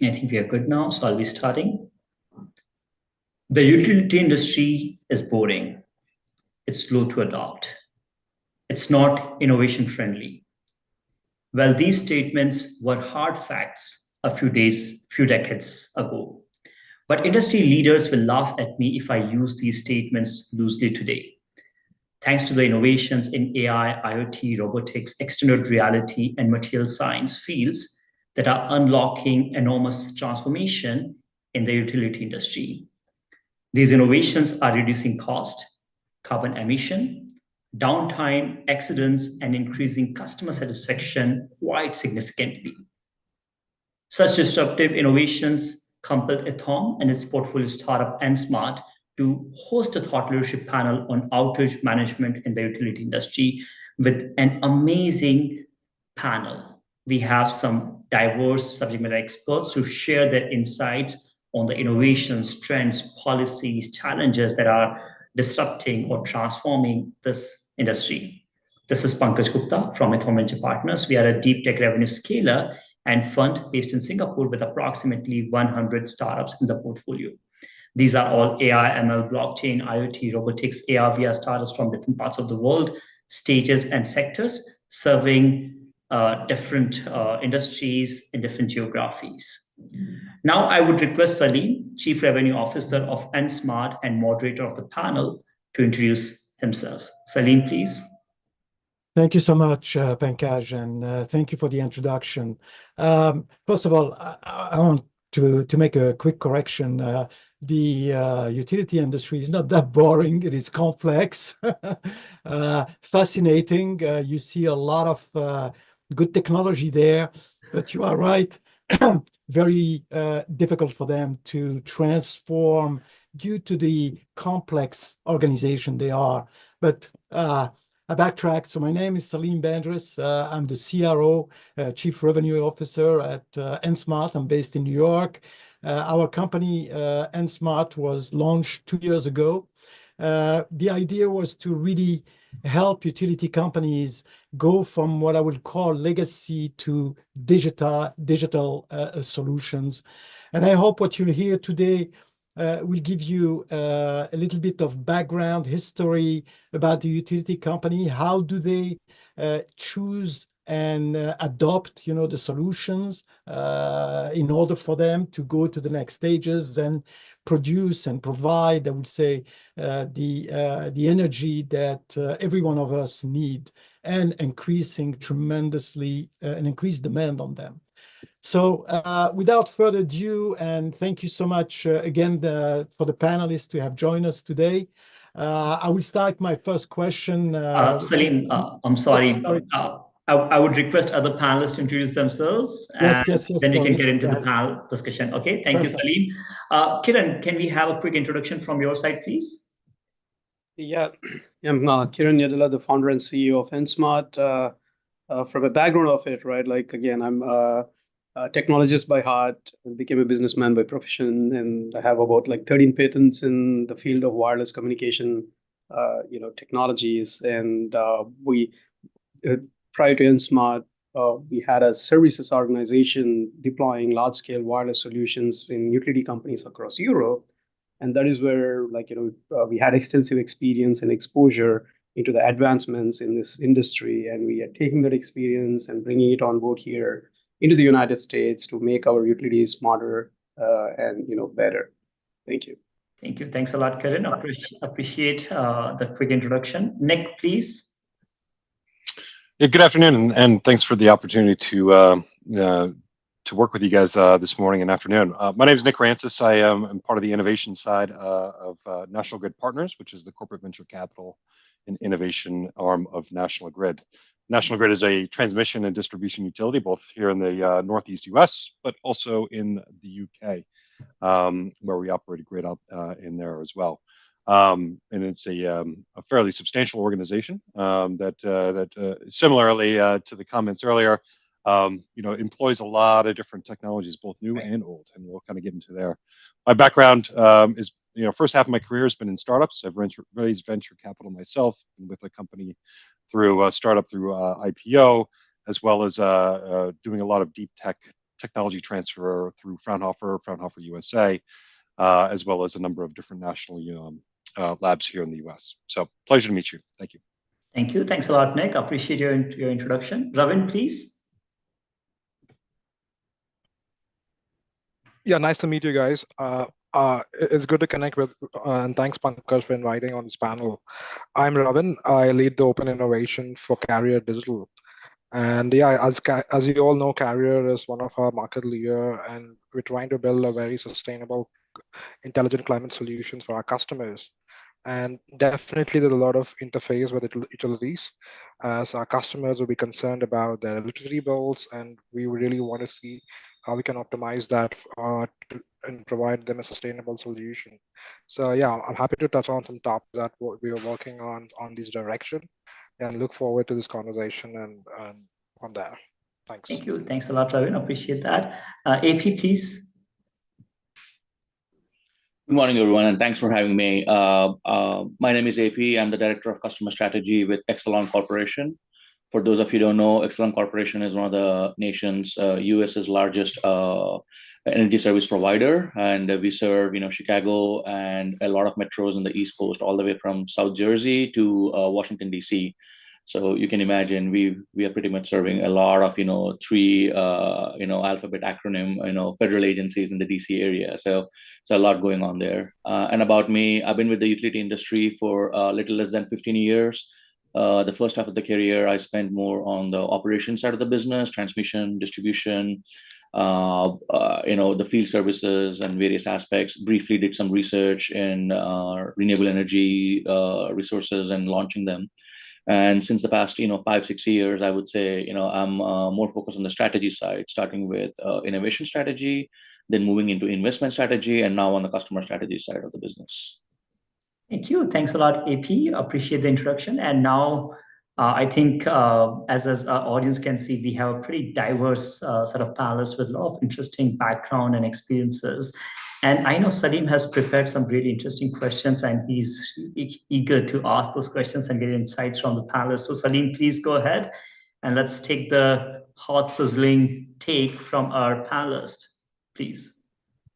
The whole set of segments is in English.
I think we are good now, so I'll be starting. The utility industry is boring. It's slow to adopt. It's not innovation friendly. Well, these statements were hard facts few decades ago. But industry leaders will laugh at me if I use these statements loosely today. Thanks to the innovations in AI, IoT, robotics, extended reality, and material science fields that are unlocking enormous transformation in the utility industry. These innovations are reducing cost, carbon emission, downtime, accidents, and increasing customer satisfaction quite significantly. Such disruptive innovations compelled EthAum and its portfolio startup NSmart to host a thought leadership panel on outage management in the utility industry with an amazing panel. We have some diverse subject matter experts to share their insights on the innovations, trends, policies, challenges that are disrupting or transforming this industry. This is Pankaj Gupta from EthAum Venture Partners. We are a deep tech revenue scaler and fund based in Singapore with approximately 100 startups in the portfolio. These are all AI, ML, blockchain, IoT, robotics, AR, VR startups from different parts of the world, stages and sectors, serving different industries in different geographies. Now, I would request Salim, Chief Revenue Officer of NSmart and moderator of the panel, to introduce himself. Salim, please. Thank you so much, Pankaj, and thank you for the introduction. First of all, I want to make a quick correction. The utility industry is not that boring. It is complex, fascinating. You see a lot of good technology there, but you are right, very difficult for them to transform due to the complex organization they are. But I backtrack. So my name is Salim Bendris. I'm the CRO, Chief Revenue Officer at NSmart. I'm based in New York. Our company, NSmart, was launched 2 years ago. The idea was to really help utility companies go from what I would call legacy to digital solutions. And I hope what you'll hear today will give you a little bit of background history about the utility company. How do they choose and adopt, the solutions in order for them to go to the next stages and produce and provide, I would say, the energy that every one of us need, and increasing tremendously an increased demand on them. So without further ado, and thank you so much again for the panelists to have joined us today. I will start my first question. Salim, I'm sorry. I would request other panelists to introduce themselves, and yes, then we sorry. can get into the panel discussion. Okay, thank you, Salim. Kiran, can we have a quick introduction from your side, please? Yeah, I'm Kiran Yeddala, the founder and CEO of NSmart. From a background of it, right? Like, again, I'm a technologist by heart and became a businessman by profession, and I have about 13 patents in the field of wireless communication, technologies. And we, prior to NSmart, we had a services organization deploying large-scale wireless solutions in utility companies across Europe, and that is where, we had extensive experience and exposure into the advancements in this industry, and we are taking that experience and bringing it on board here into the United States to make our utilities smarter and better. Thank you. Thank you. Thanks a lot, Kiran. Appreciate the quick introduction. Nick, please. Yeah, good afternoon, and thanks for the opportunity to work with you guys this morning and afternoon. My name is Nick Rancis. I am part of the innovation side of National Grid Partners, which is the corporate venture capital and innovation arm of National Grid. National Grid is a transmission and distribution utility, both here in the Northeast US, but also in the UK, where we operate a grid out in there as well. And it's a fairly substantial organization that similarly to the comments earlier, employs a lot of different technologies, both new and old, and we'll kind of get into there. My background is, first half of my career has been in startups. I've raised venture capital myself with a company through startup through IPO, as well as doing a lot of deep tech technology transfer through Fraunhofer USA, as well as a number of different national labs here in the US. So pleasure to meet you. Thank you. Thank you. Thanks a lot, Nick. Appreciate your introduction. Ravin, please. Yeah, nice to meet you guys. It's good to connect with, and thanks Pankaj for inviting on this panel. I'm Ravin. I lead the open innovation for Carrier Digital. And yeah, as you all know, Carrier is one of our market leader, and we're trying to build a very sustainable, intelligent climate solutions for our customers. And definitely there's a lot of interface with utilities, as our customers will be concerned about their electricity bills, and we really want to see how we can optimize that and provide them a sustainable solution. So yeah, I'm happy to touch on some topics that we are working on this direction, and look forward to this conversation and on there. Thanks. Thank you. Thanks a lot, Ravin. Appreciate that. AP, please. Good morning, everyone, and thanks for having me. My name is AP. I'm the Director of Customer Strategy with EthAum Corporation. For those of you who don't know, EthAum Corporation is one of the nation's US's largest energy service provider, and we serve Chicago and a lot of metros in the East Coast, all the way from South Jersey to Washington DC. So you can imagine we are pretty much serving a lot of three alphabet acronym federal agencies in the DC area. So a lot going on there. And about me, I've been with the utility industry for a little less than 15 years. The first half of the career, I spent more on the operations side of the business, transmission, distribution, the field services and various aspects. Briefly did some research in renewable energy resources and launching them. And since the past 5-6 years, I would say I'm more focused on the strategy side, starting with innovation strategy, then moving into investment strategy, and now on the customer strategy side of the business. Thank you. Thanks a lot, AP. Appreciate the introduction. And now I think as our audience can see, we have a pretty diverse set of panelists with a lot of interesting background and experiences. And I know Salim has prepared some really interesting questions, and he's eager to ask those questions and get insights from the panelists. So Salim, please go ahead, and let's take the hot sizzling take from our panelist, please.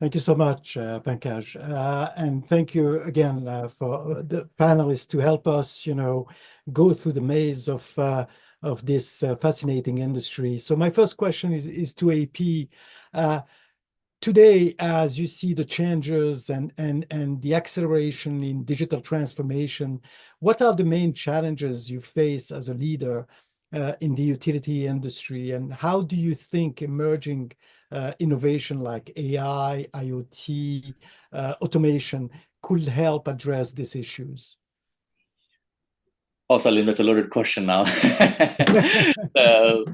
Thank you so much, Pankaj. And thank you again for the panelists to help us, go through the maze of this fascinating industry. So my first question is to AP. Today, as you see the changes and the acceleration in digital transformation, what are the main challenges you face as a leader in the utility industry, and how do you think emerging innovation like AI, IoT, automation could help address these issues? Oh, Salim, that's a loaded question now. So,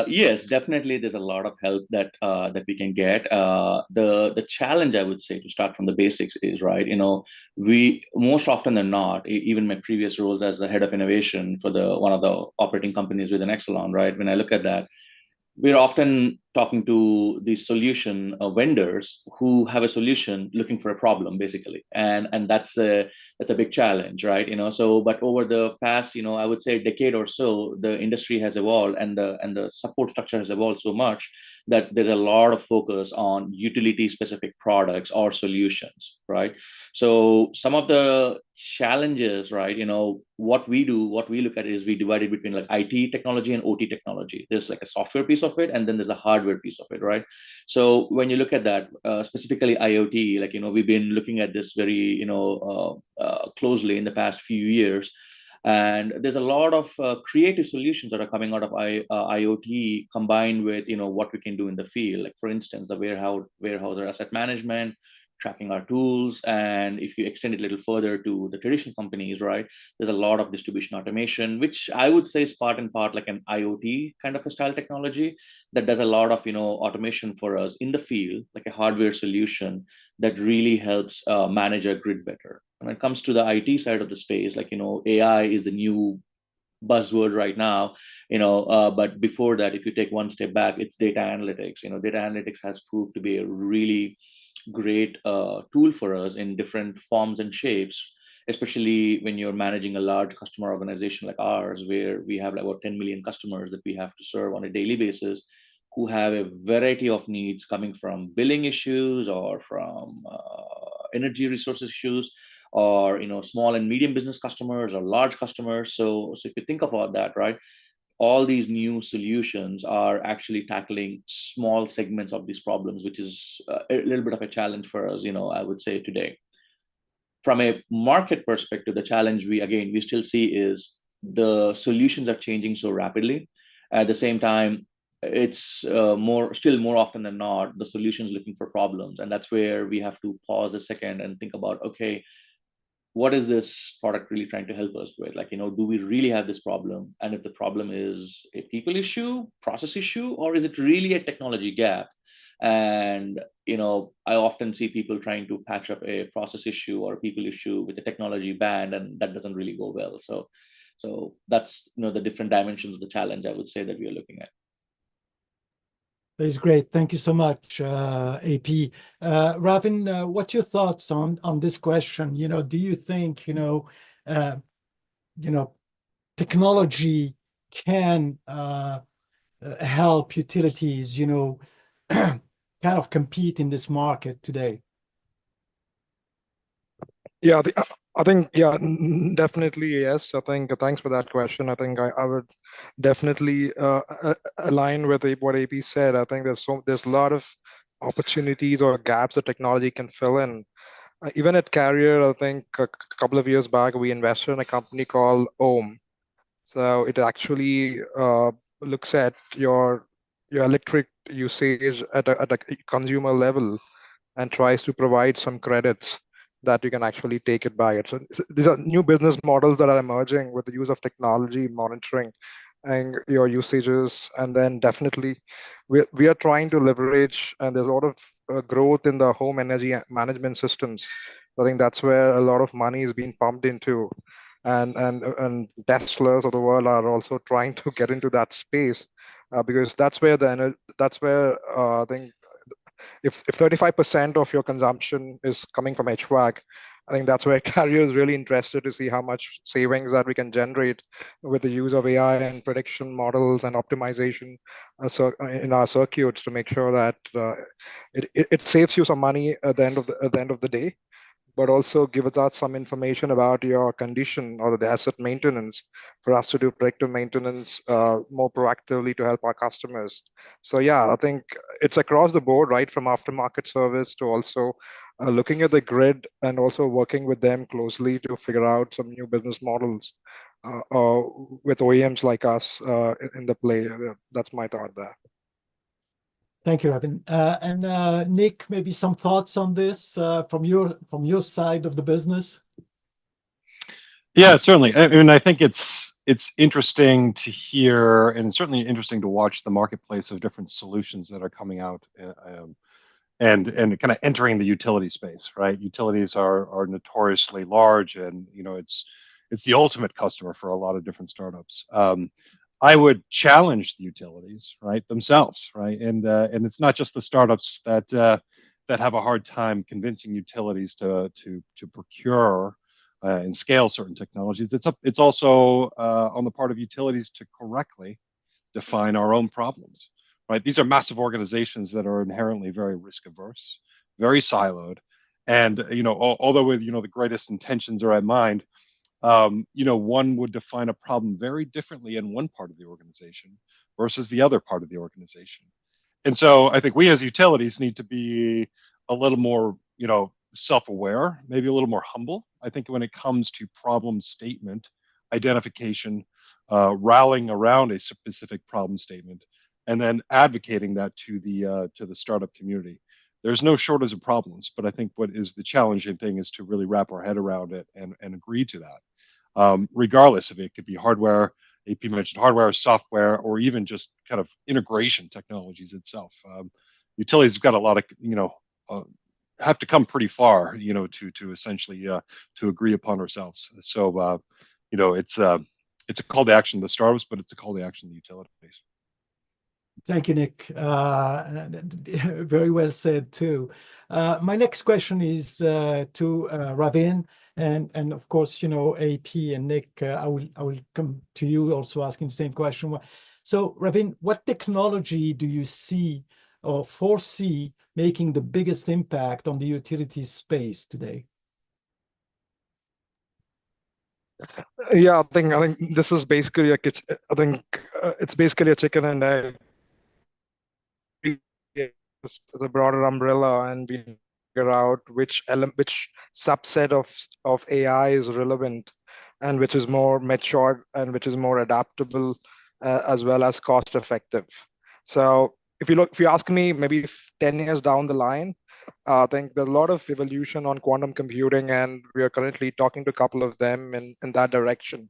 yes, definitely there's a lot of help that we can get. The challenge, I would say, to start from the basics is, right, we most often than not, even my previous roles as the head of innovation for one of the operating companies within EthAum, right, when I look at that, we're often talking to the solution vendors who have a solution looking for a problem, basically, and that's a big challenge, right? So, but over the past, I would say decade or so, the industry has evolved, and the support structure has evolved so much that there's a lot of focus on utility-specific products or solutions, right? So some of the challenges, right, what we look at is we divide it between like IT technology and OT technology. There's like a software piece of it, and then there's a hardware piece of it, right? So when you look at that, specifically IoT, like, we've been looking at this very, closely in the past few years. And there's a lot of creative solutions that are coming out of IoT combined with, what we can do in the field. Like, for instance, the warehouse or asset management, tracking our tools. And if you extend it a little further to the traditional companies, right, there's a lot of distribution automation, which I would say is part and part like an IoT kind of a style technology that does a lot of, automation for us in the field, like a hardware solution that really helps manage our grid better. When it comes to the IT side of the space, like, AI is the new buzzword right now, but before that, if you take one step back, it's data analytics. Data analytics has proved to be a really great tool for us in different forms and shapes, especially when you're managing a large customer organization like ours, where we have like about 10 million customers that we have to serve on a daily basis. who have a variety of needs coming from billing issues or from energy resources issues, or small and medium business customers or large customers. So if you think about that, right, all these new solutions are actually tackling small segments of these problems, which is a little bit of a challenge for us, I would say today. From a market perspective, the challenge we still see is the solutions are changing so rapidly. At the same time, it's still more often than not, the solutions looking for problems. And that's where we have to pause a second and think about, okay, what is this product really trying to help us with? Like, do we really have this problem? And if the problem is a people issue, process issue, or is it really a technology gap? And, I often see people trying to patch up a process issue or a people issue with a technology band, and that doesn't really go well. So that's, the different dimensions of the challenge, I would say, that we are looking at. That is great. Thank you so much, AP. Ravin, what's your thoughts on this question? Do you think, technology can help utilities, kind of compete in this market today? Yeah, I think, definitely yes. I think thanks for that question. I think I would definitely align with what AP said. I think there's a lot of opportunities or gaps that technology can fill in. Even at Carrier, I think a couple of years back, we invested in a company called EthAum. So it actually looks at your electric usage at a consumer level and tries to provide some credits that you can actually take it back. So these are new business models that are emerging with the use of technology, monitoring and your usages. And then definitely we are trying to leverage, and there's a lot of growth in the home energy management systems. I think that's where a lot of money is being pumped into. And Teslas of the world are also trying to get into that space because that's where I think if 35% of your consumption is coming from HVAC, I think that's where Carrier is really interested to see how much savings that we can generate with the use of AI and prediction models and optimization in our circuits to make sure that it saves you some money at the end of the day, but also gives us some information about your condition or the asset maintenance for us to do predictive maintenance more proactively to help our customers. So yeah, I think it's across the board, right, from aftermarket service to also looking at the grid and also working with them closely to figure out some new business models with OEMs like us in the play. That's my thought there. Thank you, Ravin. And Nick, maybe some thoughts on this from your side of the business? Yeah, certainly. I mean, I think it's interesting to hear, and certainly interesting to watch the marketplace of different solutions that are coming out and kind of entering the utility space, right? Utilities are notoriously large, and it's the ultimate customer for a lot of different startups. I would challenge the utilities, right, themselves, right, and it's not just the startups that have a hard time convincing utilities to procure and scale certain technologies. It's also on the part of utilities to correctly define our own problems, right? These are massive organizations that are inherently very risk averse, very siloed, and although with the greatest intentions are at mind. One would define a problem very differently in one part of the organization versus the other part of the organization. And so I think we as utilities need to be a little more, self-aware, maybe a little more humble. I think when it comes to problem statement, identification, rallying around a specific problem statement, and then advocating that to the startup community. There's no shortage of problems, but I think what is the challenging thing is to really wrap our head around it and agree to that. Regardless of it could be hardware, AP mentioned hardware, software, or even just kind of integration technologies itself. Utilities have got a lot of, have to come pretty far, to essentially to agree upon ourselves. So, it's a call to action to the startups, but it's a call to action to the utilities. Thank you, Nick. Very well said too. My next question is to Ravin, and of course, AP and Nick. I will come to you also asking the same question. So, Ravin, what technology do you see or foresee making the biggest impact on the utilities space today? Yeah, I think this is basically a kitchen. I think it's basically a chicken and egg. It's a broader umbrella, and we figure out which subset of AI is relevant, and which is more matured and which is more adaptable, as well as cost effective. So if you ask me, maybe 10 years down the line, I think there's a lot of evolution on quantum computing, and we are currently talking to a couple of them in that direction.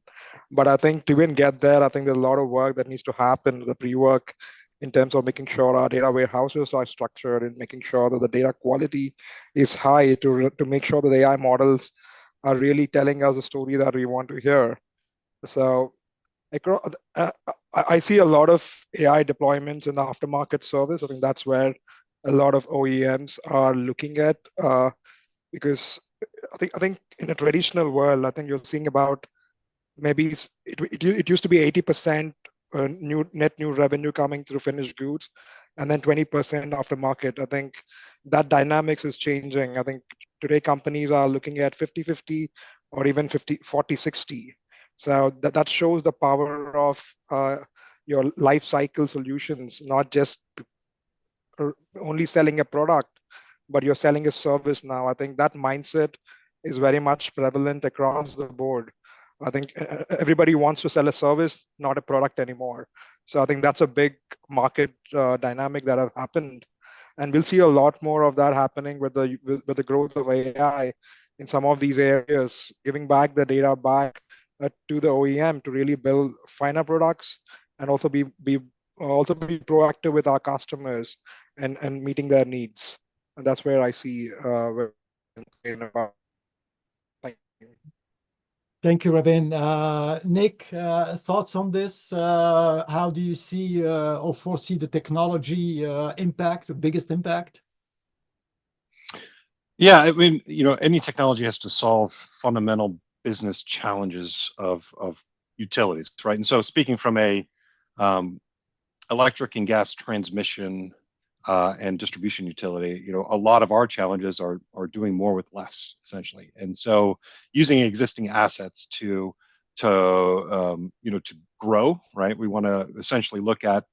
But I think to even get there, I think there's a lot of work that needs to happen, the pre-work, in terms of making sure our data warehouses are structured and making sure that the data quality is high to make sure that the AI models are really telling us the story that we want to hear. So I see a lot of AI deployments in the aftermarket service. I think that's where a lot of OEMs are looking at, because I think in a traditional world, I think you're seeing about maybe it used to be 80% net new revenue coming through finished goods, and then 20% aftermarket. I think that dynamics is changing. I think today companies are looking at 50-50 or even 50-40-60. So that shows the power of your life cycle solutions, not just only selling a product, but you're selling a service now. I think that mindset is very much prevalent across the board. I think everybody wants to sell a service, not a product anymore. So I think that's a big market dynamic that have happened, and we'll see a lot more of that happening with the growth of AI in some of these areas, giving back the data back to the OEM to really build finer products, and also be proactive with our customers and meeting their needs. And that's where I see Thank you, Ravin. Nick, thoughts on this? How do you see or foresee the technology impact, the biggest impact? Yeah, I mean, any technology has to solve fundamental business challenges of utilities, right? And so, speaking from a electric and gas transmission and distribution utility, a lot of our challenges are doing more with less, essentially. And so, using existing assets to grow, right? We want to essentially look at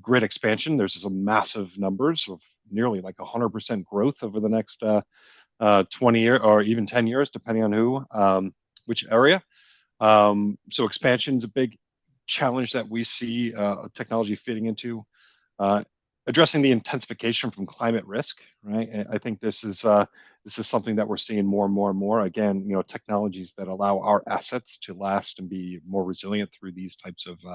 grid expansion. There's some massive numbers of nearly like 100% growth over the next 20 years or even 10 years, depending on which area. So expansion is a big challenge that we see technology fitting into. Addressing the intensification from climate risk, right? I think this is something that we're seeing more and more and more. Again, technologies that allow our assets to last and be more resilient through these types of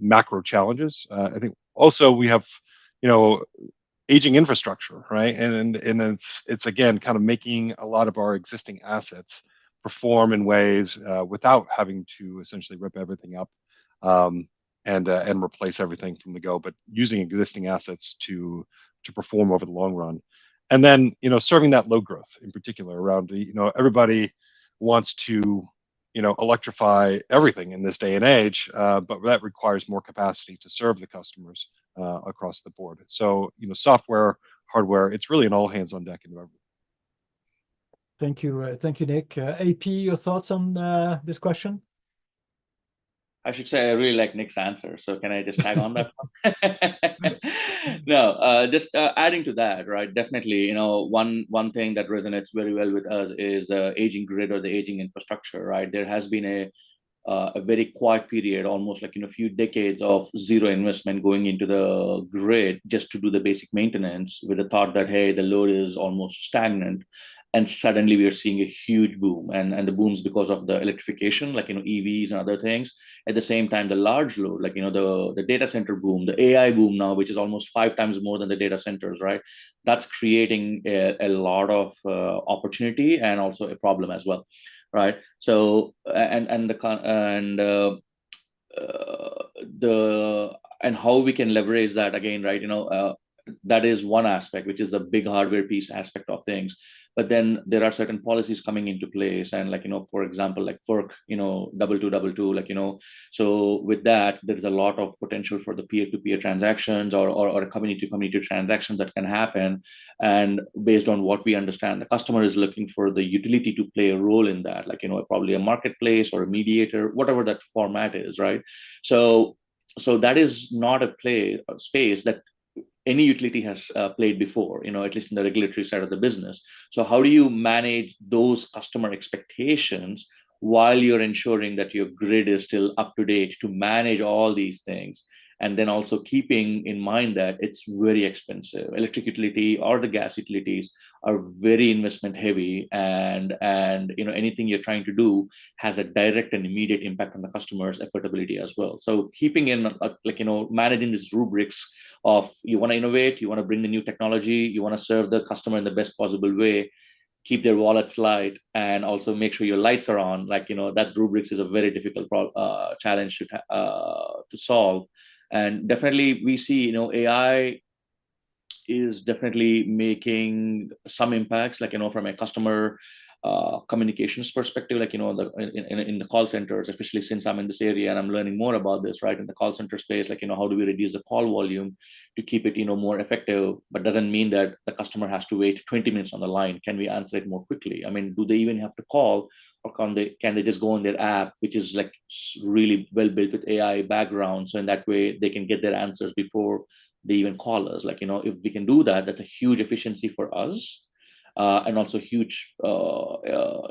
macro challenges. I think also we have, aging infrastructure, right? And it's again kind of making a lot of our existing assets perform in ways without having to essentially rip everything up and replace everything from the go, but using existing assets to perform over the long run. And then serving that load growth in particular around everybody wants to electrify everything in this day and age, but that requires more capacity to serve the customers across the board. So software, hardware, it's really an all hands on deck environment. Thank you, Nick. AP, your thoughts on this question? I should say I really like Nick's answer. So can I just tag on that one? No, just adding to that, right? Definitely, one thing that resonates very well with us is the aging grid or the aging infrastructure, right? There has been a very quiet period, almost like a few decades of zero investment going into the grid just to do the basic maintenance, with the thought that, hey, the load is almost stagnant. And suddenly we are seeing a huge boom, and the booms because of the electrification, like EVs and other things. At the same time, the large load, like the data center boom, the AI boom now, which is almost 5 times more than the data centers, right? That's creating a lot of opportunity and also a problem as well, right? So and how we can leverage that again, right? That is one aspect, which is the big hardware piece aspect of things. but then there are certain policies coming into place, and like, for example, like FERC, 2222, like, so with that, there is a lot of potential for the peer-to-peer transactions or community-to-community transactions that can happen. And based on what we understand, the customer is looking for the utility to play a role in that, like, probably a marketplace or a mediator, whatever that format is, right? So that is not a space that any utility has played before, at least in the regulatory side of the business. So how do you manage those customer expectations while you're ensuring that your grid is still up to date to manage all these things? And then also keeping in mind that it's very expensive. Electric utility or the gas utilities are very investment heavy, and anything you're trying to do has a direct and immediate impact on the customer's affordability as well. So keeping in managing these rubrics of, you want to innovate, you want to bring the new technology, you want to serve the customer in the best possible way, keep their wallets light, and also make sure your lights are on. That rubrics is a very difficult challenge to solve. And definitely we see, AI is definitely making some impacts, from a customer communications perspective, in the call centers, especially since I'm in this area and I'm learning more about this, right? In the call center space, how do we reduce the call volume to keep it, more effective, but doesn't mean that the customer has to wait 20 minutes on the line. Can we answer it more quickly? I mean, do they even have to call, or can they just go on their app, which is really well built with AI background? So in that way, they can get their answers before they even call us. If we can do that, that's a huge efficiency for us. And also huge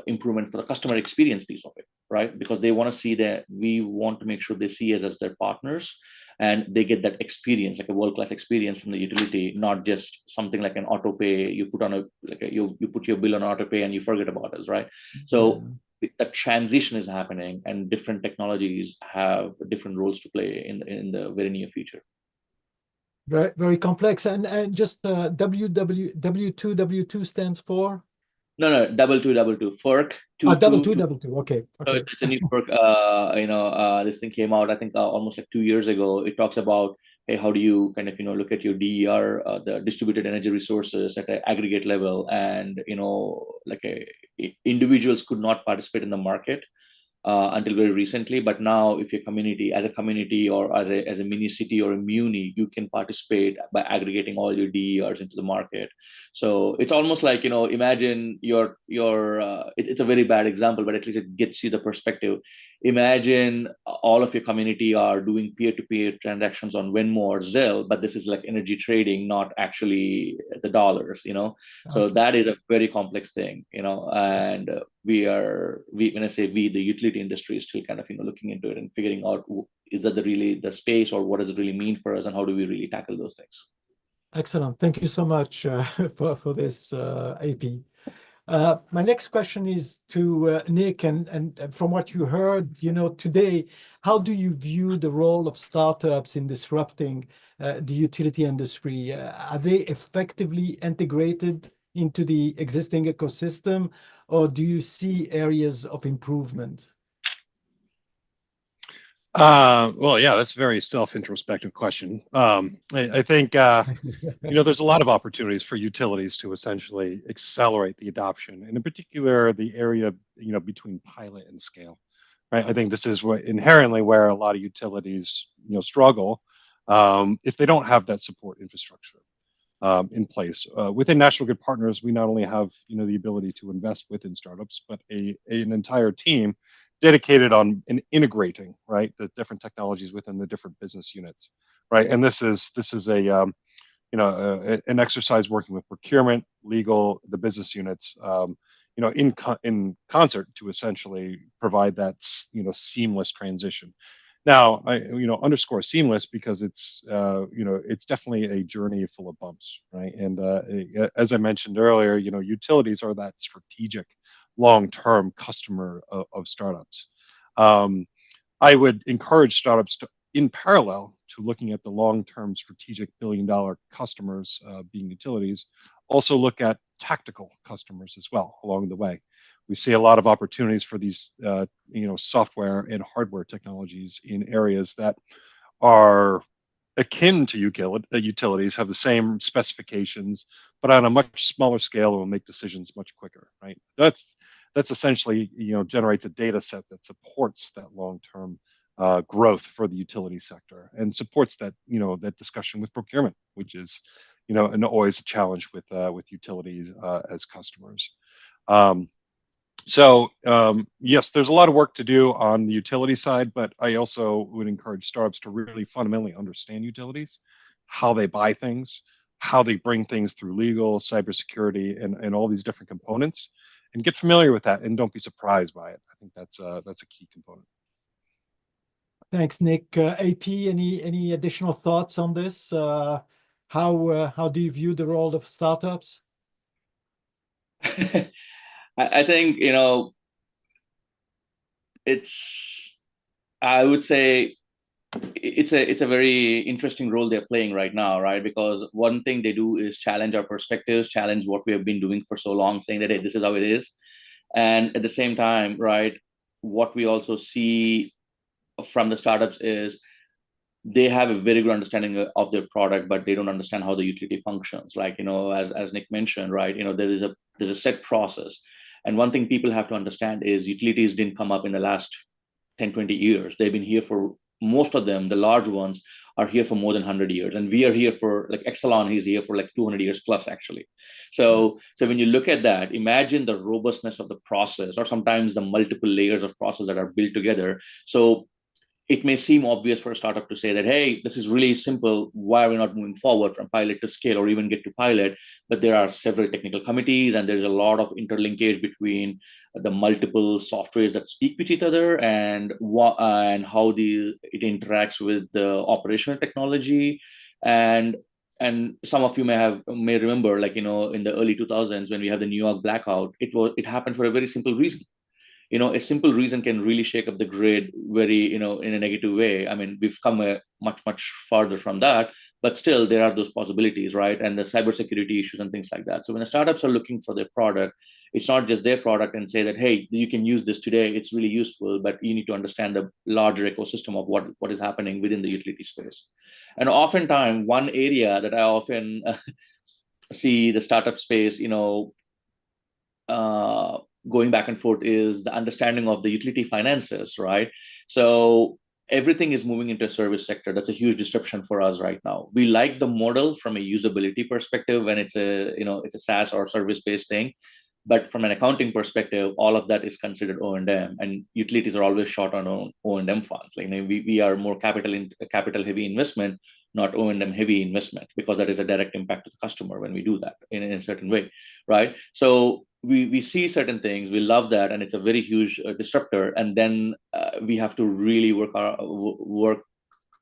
improvement for the customer experience piece of it, right? Because they want to see that we want to make sure they see us as their partners, and they get that experience, like a world-class experience from the utility, not just something like an auto pay. You put on you put your bill on auto pay and you forget about us, right? So a transition is happening, and different technologies have different roles to play in the very near future. Very, very complex. And just W2W2 stands for? No, 2222. FERC. 2222. Okay. So it's a new FERC. This thing came out, I think, almost like 2 years ago. It talks about, hey, how do you kind of look at your DER, the distributed energy resources at an aggregate level, and individuals could not participate in the market until very recently. But now, if you're as a community or as a mini city or a muni, you can participate by aggregating all your DERs into the market. So it's almost like, imagine it's a very bad example, but at least it gets you the perspective. Imagine all of your community are doing peer-to-peer transactions on Venmo or Zelle, but this is like energy trading, not actually the dollars, So that is a very complex thing, and when I say we, the utility industry is still kind of, looking into it and figuring out, is that really the space, or what does it really mean for us, and how do we really tackle those things? Excellent. Thank you so much for this, AP. My next question is to Nick, and from what you heard, today, how do you view the role of startups in disrupting the utility industry? Are they effectively integrated into the existing ecosystem, or do you see areas of improvement? Well, yeah, that's a very self-introspective question. I think there's a lot of opportunities for utilities to essentially accelerate the adoption, and in particular, the area between pilot and scale. Right, I think this is inherently where a lot of utilities struggle if they don't have that support infrastructure in place. Within National Grid Partners, we not only have the ability to invest within startups, but an entire team dedicated on integrating, right, the different technologies within the different business units, right. And this is an exercise working with procurement, legal, the business units, in concert to essentially provide that seamless transition. Now, I underscore seamless because it's definitely a journey full of bumps, right? And as I mentioned earlier, utilities are that strategic, long-term customer of startups. I would encourage startups to, in parallel to looking at the long-term strategic billion-dollar customers, being utilities, also look at tactical customers as well along the way. We see a lot of opportunities for these, software and hardware technologies in areas that are akin to utilities, have the same specifications, but on a much smaller scale, will make decisions much quicker, right? That's essentially, generates a data set that supports that long-term growth for the utility sector and supports that, that discussion with procurement, which is, and always a challenge with utilities as customers. Yes, there's a lot of work to do on the utility side, but I also would encourage startups to really fundamentally understand utilities, how they buy things, how they bring things through legal, cybersecurity, and all these different components, and get familiar with that, and don't be surprised by it. I think that's a key component. Thanks, Nick. AP, any additional thoughts on this? How do you view the role of startups? I think, I would say it's a very interesting role they're playing right now, right? Because one thing they do is challenge our perspectives, challenge what we have been doing for so long, saying that, hey, this is how it is. And at the same time, right, what we also see from the startups is they have a very good understanding of their product, but they don't understand how the utility functions. Like, as Nick mentioned, right, there's a set process. And one thing people have to understand is utilities didn't come up in the last 10, 20 years. They've been here for, most of them, the large ones, are here for more than 100 years. And we are here for, like, Exelon, he's here for like 200 years plus, actually. So when you look at that, imagine the robustness of the process, or sometimes the multiple layers of process that are built together. So it may seem obvious for a startup to say that, hey, this is really simple. Why are we not moving forward from pilot to scale or even get to pilot? But there are several technical committees, and there's a lot of interlinkage between the multiple softwares that speak with each other, and how it interacts with the operational technology. And some of you may remember, like, in the early 2000s, when we had the New York blackout, it happened for a very simple reason. A simple reason can really shake up the grid very, in a negative way. I mean, we've come much, much farther from that, but still there are those possibilities, right? And the cybersecurity issues and things like that. So when the startups are looking for their product, it's not just their product and say that, hey, you can use this today, it's really useful, but you need to understand the larger ecosystem of what is happening within the utility space. And oftentimes, one area that I often see the startup space, going back and forth is the understanding of the utility finances, right? So everything is moving into a service sector. That's a huge disruption for us right now. We like the model from a usability perspective when it's a SaaS or service-based thing. But from an accounting perspective, all of that is considered O&M, and utilities are always short on O&M funds. Like, we are more capital heavy investment, not O&M heavy investment, because that is a direct impact to the customer when we do that in a certain way, right? So we see certain things, we love that, and it's a very huge disruptor. And then we have to really work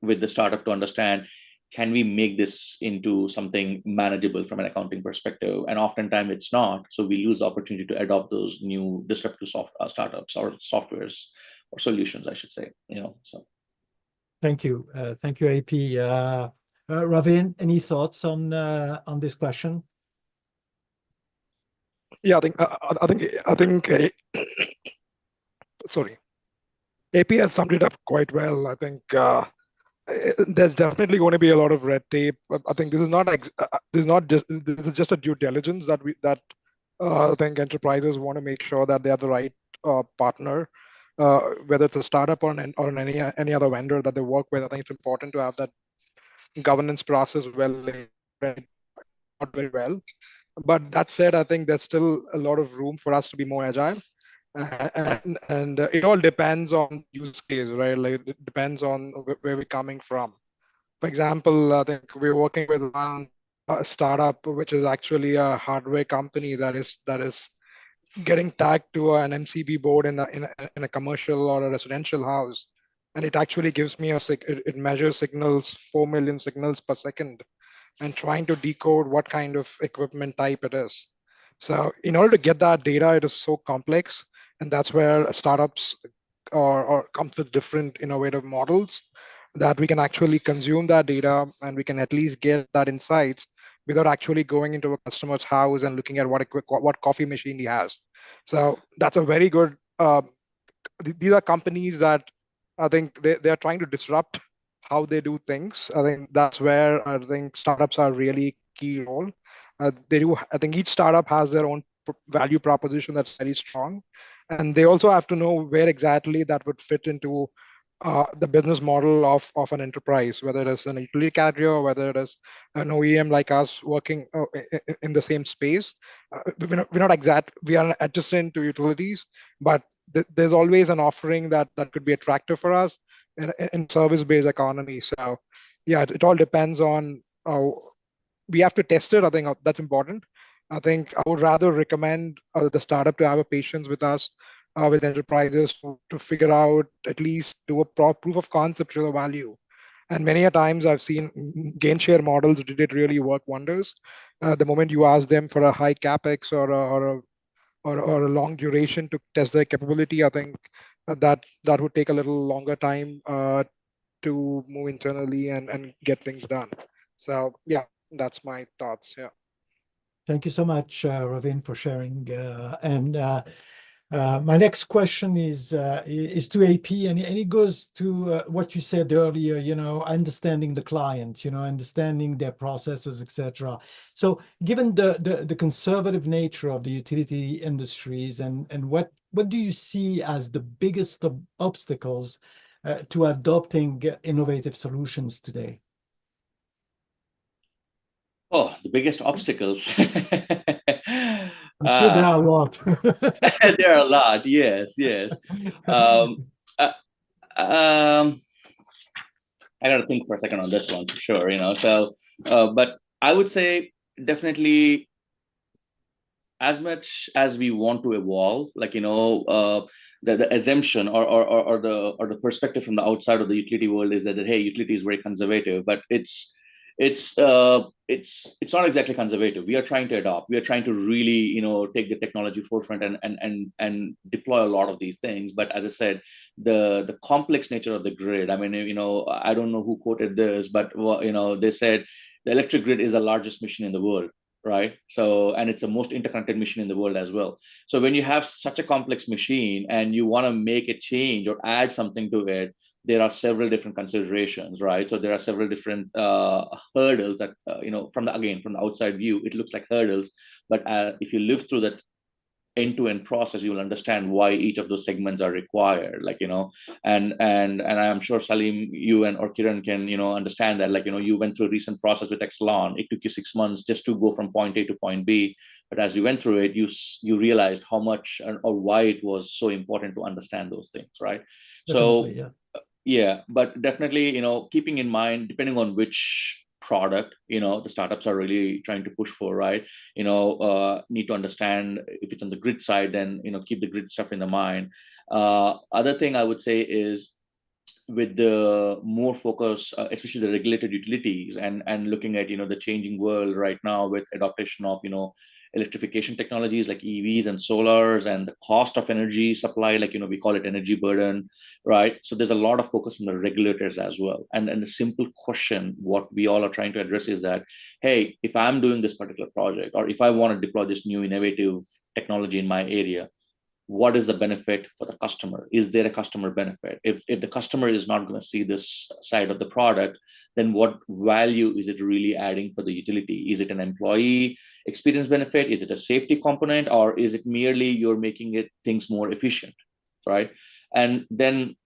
with the startup to understand, can we make this into something manageable from an accounting perspective? And oftentimes it's not. So we lose the opportunity to adopt those new disruptive startups or softwares or solutions, I should say. So. Thank you, AP. Ravin, any thoughts on this question? Yeah, I think sorry, AP has summed it up quite well. I think there's definitely going to be a lot of red tape. I think this is just a due diligence that I think enterprises want to make sure that they have the right partner, whether it's a startup or any other vendor that they work with. I think it's important to have that governance process not very well. But that said, I think there's still a lot of room for us to be more agile. And it all depends on use case, right? Like, it depends on where we're coming from. For example, I think we're working with one startup, which is actually a hardware company that is getting tagged to an MCB board in a commercial or a residential house, and it actually gives me it measures signals, 4 million signals per second, and trying to decode what kind of equipment type it is. So in order to get that data, it is so complex, and that's where startups or comes with different innovative models that we can actually consume that data, and we can at least get that insights without actually going into a customer's house and looking at what coffee machine he has. So that's a very good. These are companies that I think they are trying to disrupt how they do things. I think that's where I think startups are really key role. I think each startup has their own value proposition that's very strong, and they also have to know where exactly that would fit into the business model of an enterprise, whether it is an utility carrier or whether it is an OEM like us working in the same space. We are adjacent to utilities, but there's always an offering that could be attractive for us in service-based economy. So yeah, it all depends on we have to test it. I think that's important. I think I would rather recommend the startup to have a patience with us, with enterprises to figure out, at least do a proof of concept, real value. And many a times I've seen gain share models did really work wonders. The moment you ask them for a high capex or a long duration to test their capability, I think that would take a little longer time to move internally and get things done. So yeah, that's my thoughts. Yeah. Thank you so much, Ravin, for sharing. My next question is to AP, and it goes to what you said earlier. Understanding the client, understanding their processes, etc. So, given the conservative nature of the utility industries, and what do you see as the biggest obstacles to adopting innovative solutions today? Oh, the biggest obstacles. I'm sure there are a lot. There are a lot. Yes, yes. Um, uh, um, I got to think for a second on this one for sure. So, but I would say definitely, as much as we want to evolve, the assumption or the perspective from the outside of the utility world is that hey, utility is very conservative, but it's not exactly conservative. We are trying to adopt. We are trying to really take the technology forefront and deploy a lot of these things. But as I said, the complex nature of the grid. I mean, I don't know who quoted this, but they said the electric grid is the largest machine in the world, right? So, and it's the most interconnected machine in the world as well. So when you have such a complex machine and you want to make a change or add something to it, there are several different considerations, right? So there are several different hurdles that, from the outside view, it looks like hurdles. But if you live through that end-to-end process, you will understand why each of those segments are required, and I'm sure Salim, you or Kiran can understand that, you went through a recent process with Exelon. It took you 6 months just to go from point A to point B, but as you went through it, you realized how much or why it was so important to understand those things, right? Definitely, So yeah, but definitely, keeping in mind, depending on which product the startups are really trying to push for, right? Need to understand if it's on the grid side, then keep the grid stuff in the mind. Other thing I would say is, with the more focus, especially the regulated utilities, and looking at the changing world right now with adoption of electrification technologies like EVs and solars, and the cost of energy supply, we call it energy burden, right? So there's a lot of focus from the regulators as well. And the simple question what we all are trying to address is that, hey, if I'm doing this particular project, or if I want to deploy this new innovative technology in my area, what is the benefit for the customer? Is there a customer benefit? If the customer is not going to see this side of the product, then what value is it really adding for the utility? Is it an employee experience benefit? Is it a safety component? Or is it merely you're making things more efficient, right? And then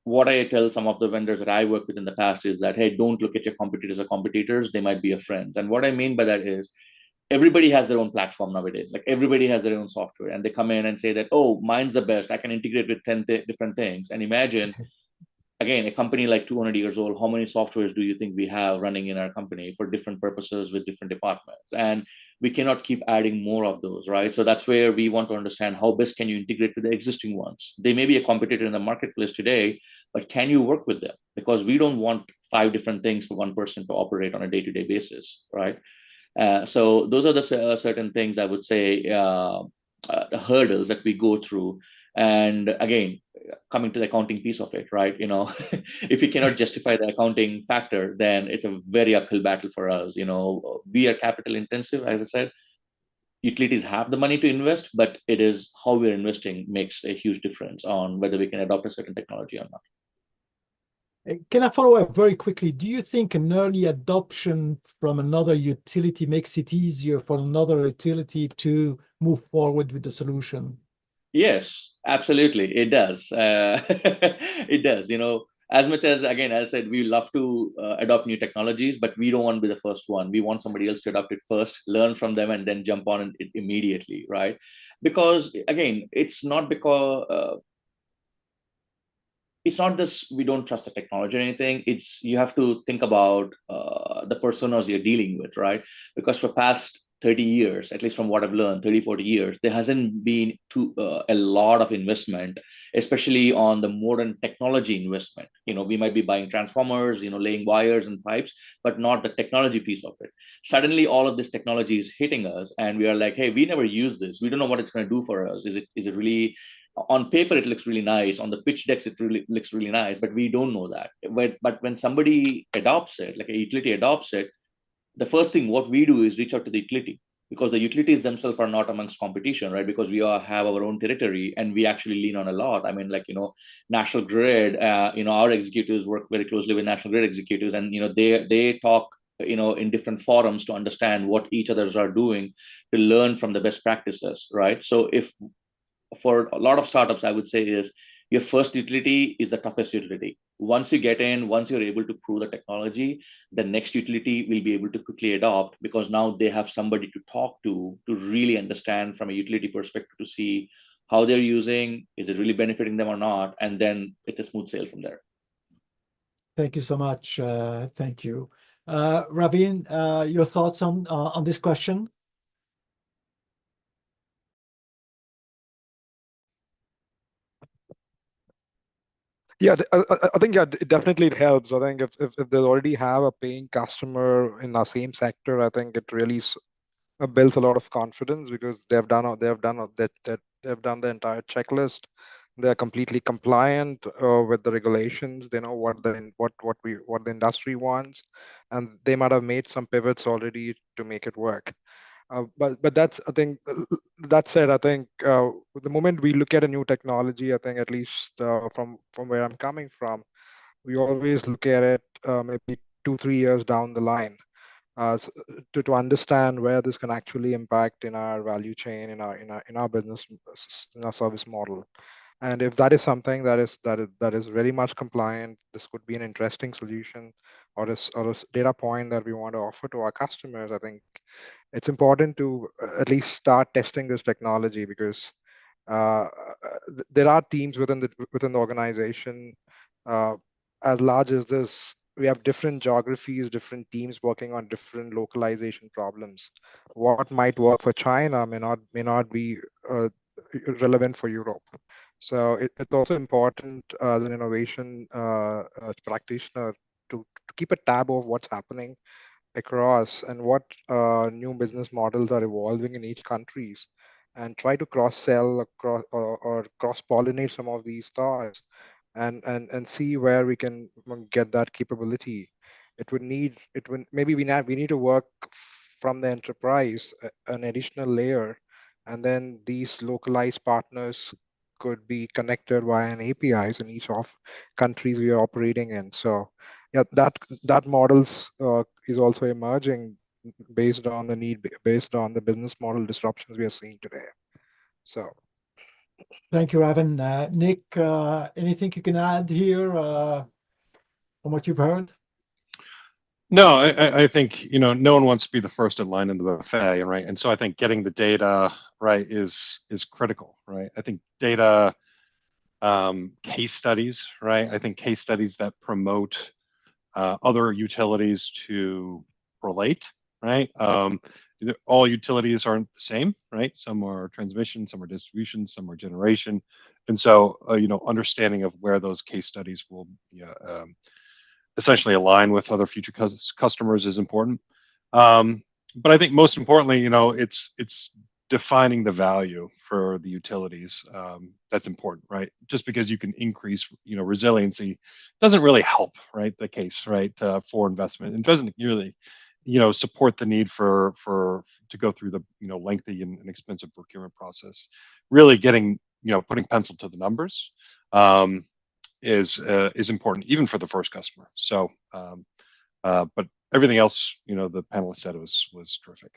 what I tell some of the vendors that I work with in the past is that, hey, don't look at your competitors as competitors. They might be your friends. And what I mean by that is, everybody has their own platform nowadays. Like, everybody has their own software, and they come in and say that, oh, mine's the best. I can integrate with 10 different things. And imagine, again, a company like 200 years old, how many softwares do you think we have running in our company for different purposes with different departments? And we cannot keep adding more of those, right? So that's where we want to understand how best can you integrate with the existing ones. They may be a competitor in the marketplace today, but can you work with them? Because we don't want 5 different things for one person to operate on a day-to-day basis, right? So those are the certain things I would say, the hurdles that we go through. And again, coming to the accounting piece of it, right? If you cannot justify the accounting factor, then it's a very uphill battle for us. We are capital intensive, as I said. Utilities have the money to invest, but it is how we're investing makes a huge difference on whether we can adopt a certain technology or not. Can I follow up very quickly? Do you think an early adoption from another utility makes it easier for another utility to move forward with the solution? Yes, absolutely. It does. It does. As much as, again, as I said, we love to adopt new technologies, but we don't want to be the first one. We want somebody else to adopt it first, learn from them, and then jump on it immediately, right? Because, again, it's not this we don't trust the technology or anything. It's you have to think about the personas you're dealing with, right? Because for past 30 years, at least from what I've learned, 30, 40 years, there hasn't been a lot of investment, especially on the modern technology investment. We might be buying transformers, laying wires and pipes, but not the technology piece of it. Suddenly all of this technology is hitting us and we are like, hey, we never use this. We don't know what it's going to do for us. Is it really, on paper it looks really nice, on the pitch decks it really looks really nice, but we don't know that. But when somebody adopts it, like a utility adopts it, the first thing what we do is reach out to the utility, because the utilities themselves are not amongst competition, right? Because we all have our own territory and we actually lean on a lot. I mean, like, National Grid, our executives work very closely with National Grid executives, and they talk in different forums to understand what each others are doing, to learn from the best practices, right? So if for a lot of startups, I would say is your first utility is the toughest utility. Once you get in, once you're able to prove the technology, the next utility will be able to quickly adopt, because now they have somebody to talk to really understand from a utility perspective, to see how they're using, is it really benefiting them or not, and then it's a smooth sail from there. Thank you so much. Thank you. Ravin, your thoughts on this question? Yeah, I think it definitely it helps. I think if they already have a paying customer in our same sector, I think it really builds a lot of confidence, because they've done the entire checklist. They're completely compliant with the regulations. They know what the industry wants, and they might have made some pivots already to make it work. But that's, I think, that said, I think the moment we look at a new technology, I think, at least from where I'm coming from, we always look at it maybe 2-3 years down the line, to understand where this can actually impact in our value chain, in our business, in our service model. And if that is something that is very much compliant, this could be an interesting solution, or a data point that we want to offer to our customers. I think it's important to at least start testing this technology, because there are teams within the organization. As large as this, we have different geographies, different teams working on different localization problems. What might work for China may not be relevant for Europe. So it's also important as an innovation practitioner to keep a tab of what's happening across, and what new business models are evolving in each countries, and try to cross-sell across, or cross-pollinate some of these thoughts, and see where we can get that capability. Maybe we need to work from the enterprise, an additional layer, and then these localized partners could be connected via an APIs in each of countries we are operating in. So yeah, that models is also emerging based on the need, based on the business model disruptions we are seeing today. So Thank you, Ravin. Nick, anything you can add here from what you've heard? No, I think, no one wants to be the first in line in the buffet, right? And so I think getting the data right is critical, right? I think data, case studies, right? I think case studies that promote other utilities to relate, right? All utilities aren't the same, right? Some are transmission, some are distribution, some are generation, and so understanding of where those case studies will essentially align with other future customers is important. But I think most importantly, it's defining the value for the utilities. That's important, right? Just because you can increase, resiliency doesn't really help, right? The case, right, for investment, and doesn't really, support the need to go through the, lengthy and expensive procurement process. Really getting, putting pencil to the numbers. is important even for the first customer. So, but everything else, the panelists said was terrific.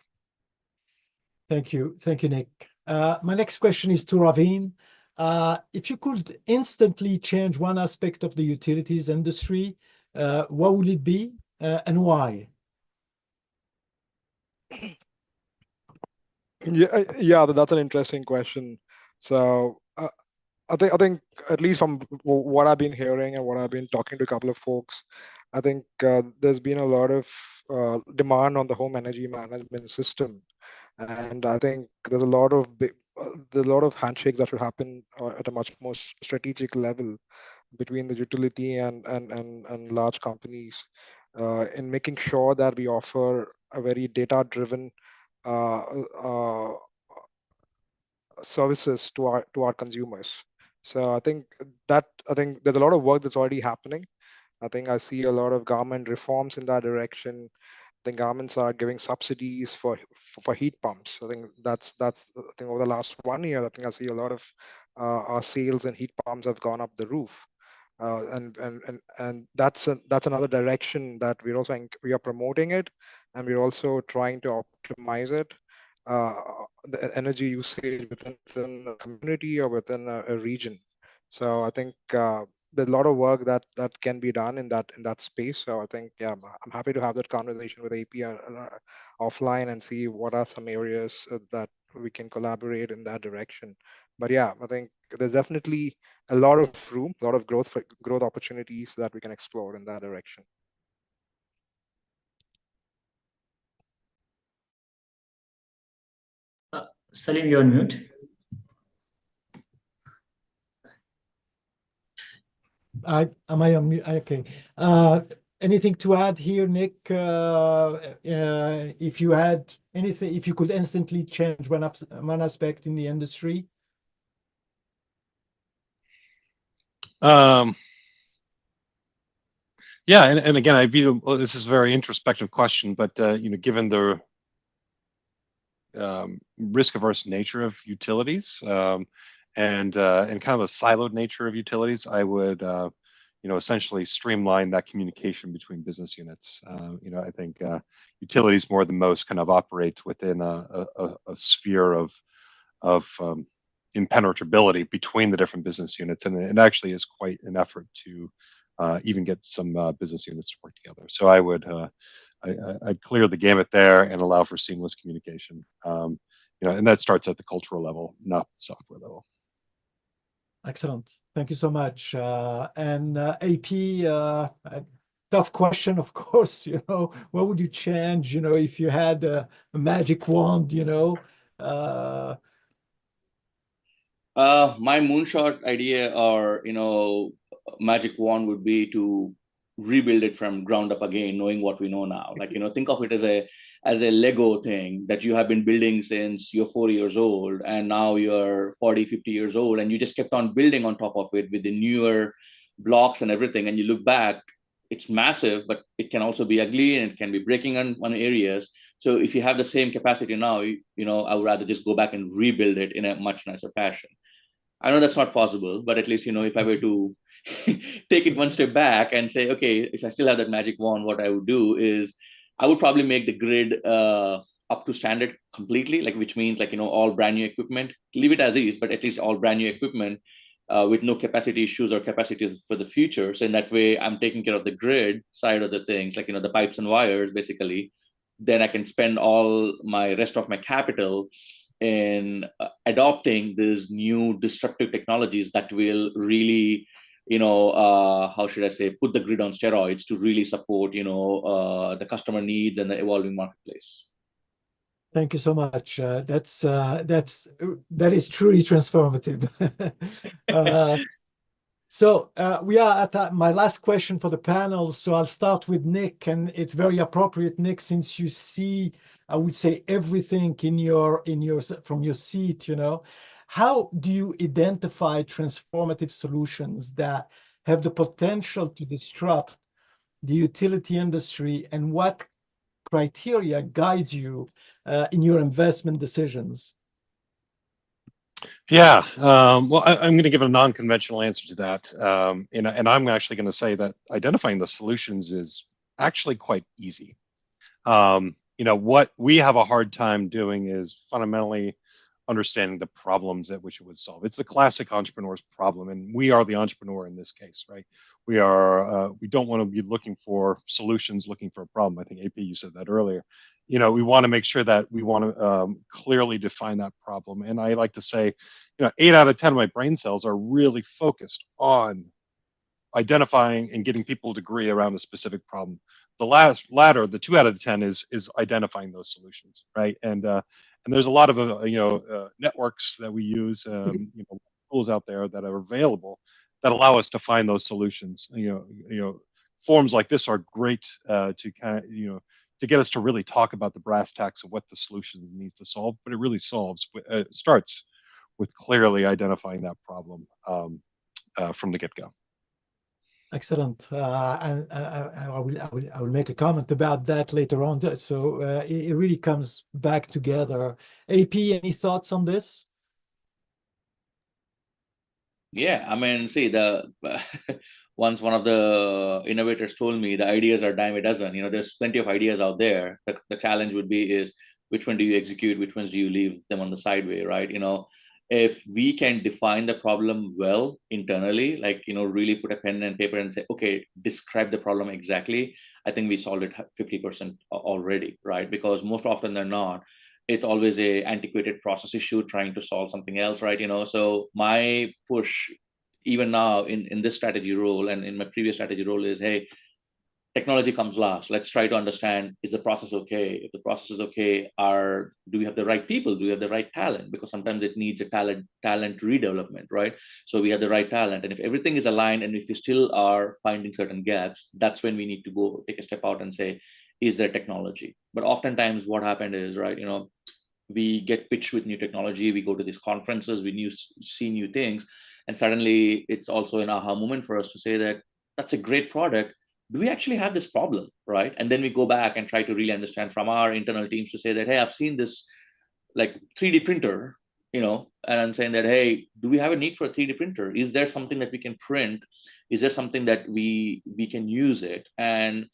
Thank you, Nick. My next question is to Ravin. If you could instantly change one aspect of the utilities industry, what would it be and why? Yeah, that's an interesting question. So I think at least from what I've been hearing and what I've been talking to a couple of folks, I think there's been a lot of demand on the home energy management system, and I think there's a lot of handshakes that should happen at a much more strategic level between the utility and large companies in making sure that we offer a very data-driven services to our consumers. So I think there's a lot of work that's already happening. I think I see a lot of government reforms in that direction. I think governments are giving subsidies for heat pumps. I think that's I think over the last 1 year, I think I see a lot of our sales and heat pumps have gone up the roof. And that's another direction that we are promoting it, and we're also trying to optimize it, the energy usage within a community or within a region. So I think there's a lot of work that can be done in that space. So I think I'm happy to have that conversation with AP offline and see what are some areas that we can collaborate in that direction. But yeah, I think there's definitely a lot of room, a lot of growth opportunities that we can explore in that direction. Salim, you're on mute. Am I on mute? Okay. Anything to add here, Nick? If you had anything, if you could instantly change one aspect in the industry? Yeah, and again, this is a very introspective question, but given the risk-averse nature of utilities and kind of a siloed nature of utilities, I would essentially streamline that communication between business units. I think utilities more than most kind of operate within a sphere of impenetrability between the different business units, and it actually is quite an effort to even get some business units to work together. So I'd clear the gamut there and allow for seamless communication. And that starts at the cultural level, not the software level. Excellent. Thank you so much. And AP, tough question, of course. What would you change? If you had a magic wand, My moonshot idea or magic wand would be to rebuild it from ground up again, knowing what we know now. Like think of it as a Lego thing that you have been building since you're 4 years old, and now you're 40, 50 years old, and you just kept on building on top of it with the newer blocks and everything. And you look back, it's massive, but it can also be ugly and it can be breaking on areas. So if you have the same capacity now, I would rather just go back and rebuild it in a much nicer fashion. I know that's not possible, but at least, if I were to take it one step back and say, okay, if I still have that magic wand, what I would do is I would probably make the grid up to standard completely, which means all brand new equipment, leave it as is, but at least all brand new equipment with no capacity issues or capacities for the future. So in that way, I'm taking care of the grid side of the things, the pipes and wires, basically. Then I can spend all my rest of my capital in adopting these new disruptive technologies that will really, how should I say, put the grid on steroids to really support, the customer needs and the evolving marketplace. Thank you so much. That is truly transformative. So we are at my last question for the panel. So I'll start with Nick, and it's very appropriate, Nick, since you see, I would say, everything from your seat. How do you identify transformative solutions that have the potential to disrupt the utility industry, and what criteria guides you in your investment decisions? Yeah, well, I'm going to give a non-conventional answer to that, and I'm actually going to say that identifying the solutions is actually quite easy. What we have a hard time doing is fundamentally understanding the problems at which it would solve. It's the classic entrepreneur's problem, and we are the entrepreneur in this case, right? We don't want to be looking for solutions, looking for a problem. I think AP, you said that earlier. We want to make sure that we want to clearly define that problem. And I like to say, 8 out of 10 of my brain cells are really focused on identifying and getting people to agree around a specific problem. The latter, the 2 out of the 10, is identifying those solutions, right? And there's a lot of networks that we use, tools out there that are available that allow us to find those solutions. Forums like this are great to kind of to get us to really talk about the brass tacks of what the solutions need to solve. But it really starts with clearly identifying that problem from the get-go. Excellent. And I will make a comment about that later on. So it really comes back together. AP, any thoughts on this? Yeah, I mean, see, once one of the innovators told me the ideas are dime a dozen. There's plenty of ideas out there. The challenge would be is which one do you execute, which ones do you leave them on the sideway, right? If we can define the problem well internally, like really put a pen and paper and say, okay, describe the problem exactly, I think we solved it 50% already, right? Because most often than not, it's always a antiquated process issue trying to solve something else, right? So my push even now in this strategy role and in my previous strategy role is, hey, technology comes last. Let's try to understand, is the process okay? If the process is okay, do we have the right people? Do we have the right talent? Because sometimes it needs a talent redevelopment, right? So we have the right talent. And if everything is aligned and if we still are finding certain gaps, that's when we need to go take a step out and say, is there technology? But oftentimes what happened is, right, we get pitched with new technology, we go to these conferences, we see new things, and suddenly it's also an aha moment for us to say that that's a great product. Do we actually have this problem, right? And then we go back and try to really understand from our internal teams to say that, hey, I've seen this like 3D printer, and I'm saying that, hey, do we have a need for a 3D printer? Is there something that we can print? Is there something that we can use it? And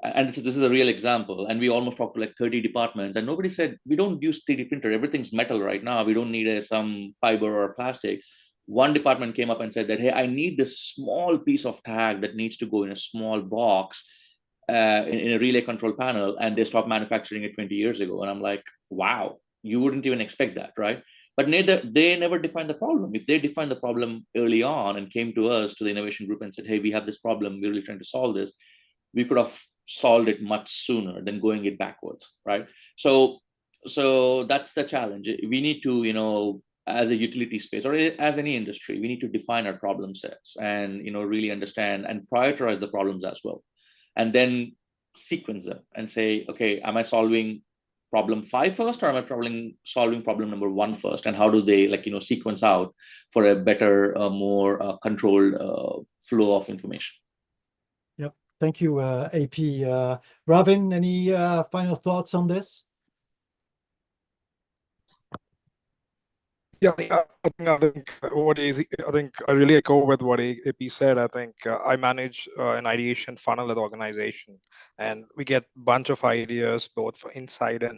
this is a real example. And we almost talked to like 30 departments, and nobody said, we don't use 3D printer. Everything's metal right now. We don't need some fiber or plastic. One department came up and said that, hey, I need this small piece of tag that needs to go in a small box in a relay control panel, and they stopped manufacturing it 20 years ago. And I'm like, wow, you wouldn't even expect that, right? But they never defined the problem. If they defined the problem early on and came to us, to the innovation group, and said, hey, we have this problem, we're really trying to solve this, we could have solved it much sooner than going it backwards, right? So that's the challenge. We need to, as a utility space or as any industry, we need to define our problem sets and really understand and prioritize the problems as well, and then sequence them and say, okay, am I solving problem 5 first, or am I solving problem number 1 first, and how do they sequence out for a better, more controlled flow of information? Yep. Thank you, AP. Ravin, any final thoughts on this? Yeah, I think I really echo with what AP said. I think I manage an ideation funnel at the organization, and we get a bunch of ideas both for insider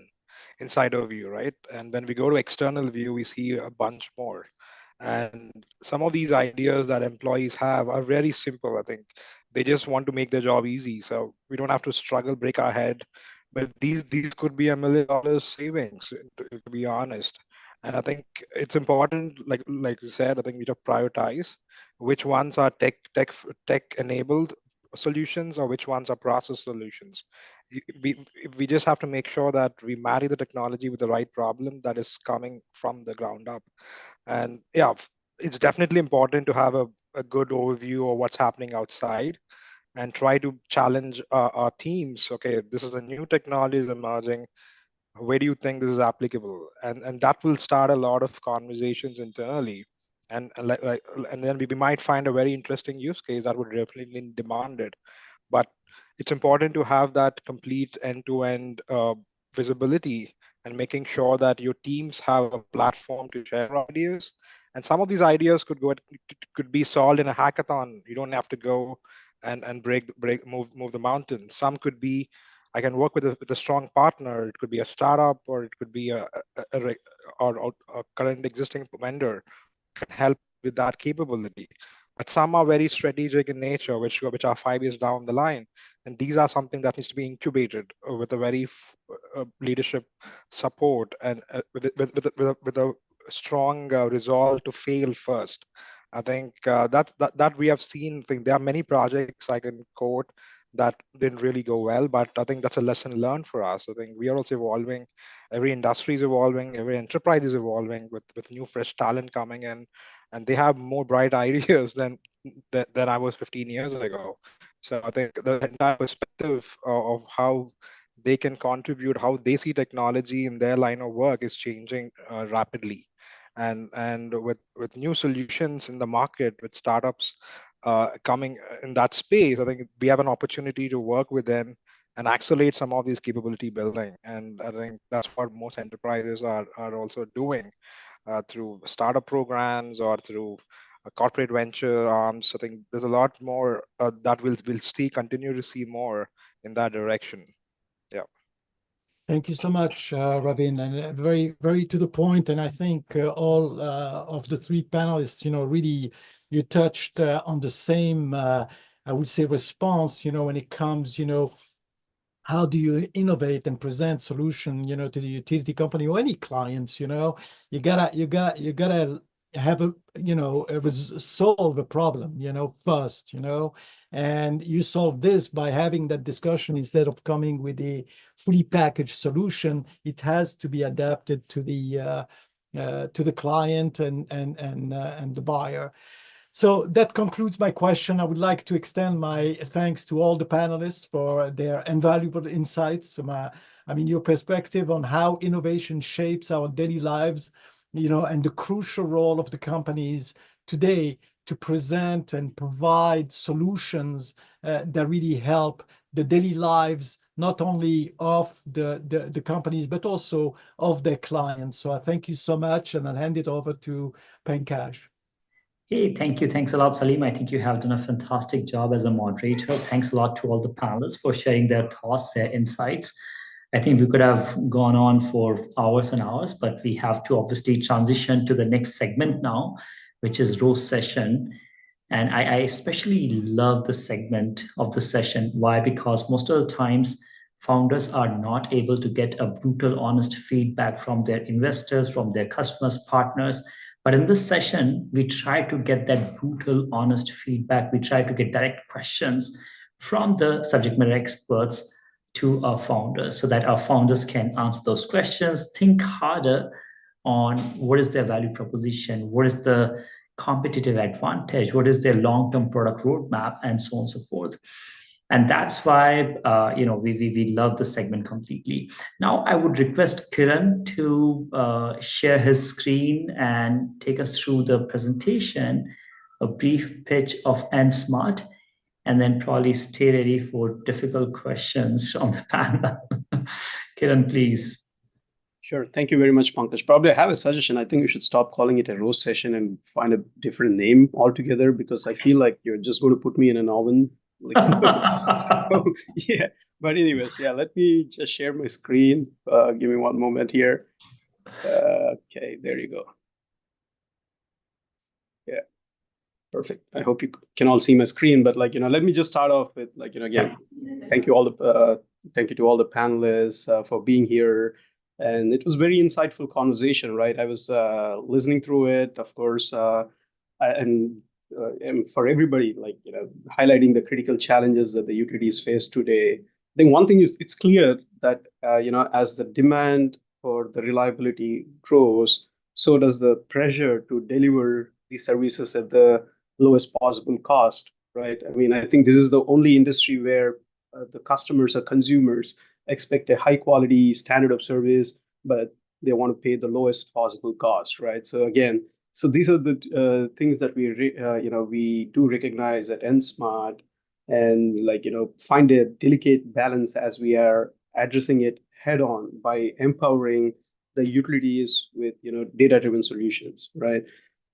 view, right? And when we go to external view, we see a bunch more. And some of these ideas that employees have are very simple. I think they just want to make their job easy, so we don't have to struggle, break our head. But these could be $1 million savings, to be honest. And I think it's important, like you said, I think we need to prioritize which ones are tech enabled solutions or which ones are process solutions. We just have to make sure that we marry the technology with the right problem that is coming from the ground up. And yeah, it's definitely important to have a good overview of what's happening outside and try to challenge our teams. Okay, this is a new technology is emerging. Where do you think this is applicable? And that will start a lot of conversations internally. And then we might find a very interesting use case that would definitely demand it. But it's important to have that complete end-to-end visibility and making sure that your teams have a platform to share ideas. And some of these ideas could be solved in a hackathon. You don't have to go and move the mountain. Some could be, I can work with a strong partner. It could be a startup, or it could be a current existing vendor can help with that capability. But some are very strategic in nature, which are 5 years down the line, and these are something that needs to be incubated with a very leadership support, and with a strong resolve to fail first. I think that we have seen. I think there are many projects I can quote that didn't really go well, but I think that's a lesson learned for us. I think we are also evolving. Every industry is evolving. Every enterprise is evolving with new fresh talent coming in, and they have more bright ideas than I was 15 years ago. So I think the entire perspective of how they can contribute, how they see technology in their line of work is changing rapidly. And with new solutions in the market, with startups coming in that space, I think we have an opportunity to work with them and accelerate some of these capability building. And I think that's what most enterprises are also doing through startup programs or through corporate venture arms. I think there's a lot more that we'll continue to see more in that direction. Yeah. Thank you so much, Ravin, and very, very to the point. And I think all of the three panelists, really you touched on the same, I would say, response, when it comes, how do you innovate and present solution, to the utility company or any clients, you gotta have solve a problem, first, and you solve this by having that discussion instead of coming with a fully packaged solution. It has to be adapted to the client and the buyer. So that concludes my question. I would like to extend my thanks to all the panelists for their invaluable insights. Your perspective on how innovation shapes our daily lives, and the crucial role of the companies today to present and provide solutions that really help the daily lives, not only of the companies, but also of their clients. So I thank you so much, and I'll hand it over to Pankaj. Hey, thank you. Thanks a lot, Salim. I think you have done a fantastic job as a moderator. Thanks a lot to all the panelists for sharing their thoughts, their insights. I think we could have gone on for hours and hours, but we have to obviously transition to the next segment now, which is Rose session. And I especially love the segment of the session. Why? Because most of the times, founders are not able to get a brutal, honest feedback from their investors, from their customers, partners. But in this session, we try to get that brutal, honest feedback. We try to get direct questions from the subject matter experts to our founders so that our founders can answer those questions, think harder on what is their value proposition, what is the competitive advantage, what is their long-term product roadmap, and so on and so forth. And that's why we love the segment completely. Now, I would request Kiran to share his screen and take us through the presentation, a brief pitch of EndSmart, and then probably stay ready for difficult questions from the panel. Kiran, please. Sure. Thank you very much, Pankaj. Probably I have a suggestion. I think we should stop calling it a roast session and find a different name altogether, because I feel like you're just going to put me in an oven. So, yeah. But anyways, yeah, let me just share my screen. Give me one moment here. Okay, there you go. Yeah, perfect. I hope you can all see my screen. But let me just start off with again, thank you to all the panelists for being here. And it was very insightful conversation, right? I was listening through it, of course, and for everybody, highlighting the critical challenges that the utilities face today. I think one thing is, it's clear that as the demand for the reliability grows, so does the pressure to deliver these services at the lowest possible cost, right? I think this is the only industry where the customers or consumers expect a high quality standard of service, but they want to pay the lowest possible cost, right? So again, these are the things that we do recognize at EndSmart, and find a delicate balance as we are addressing it head on by empowering the utilities with data-driven solutions, right?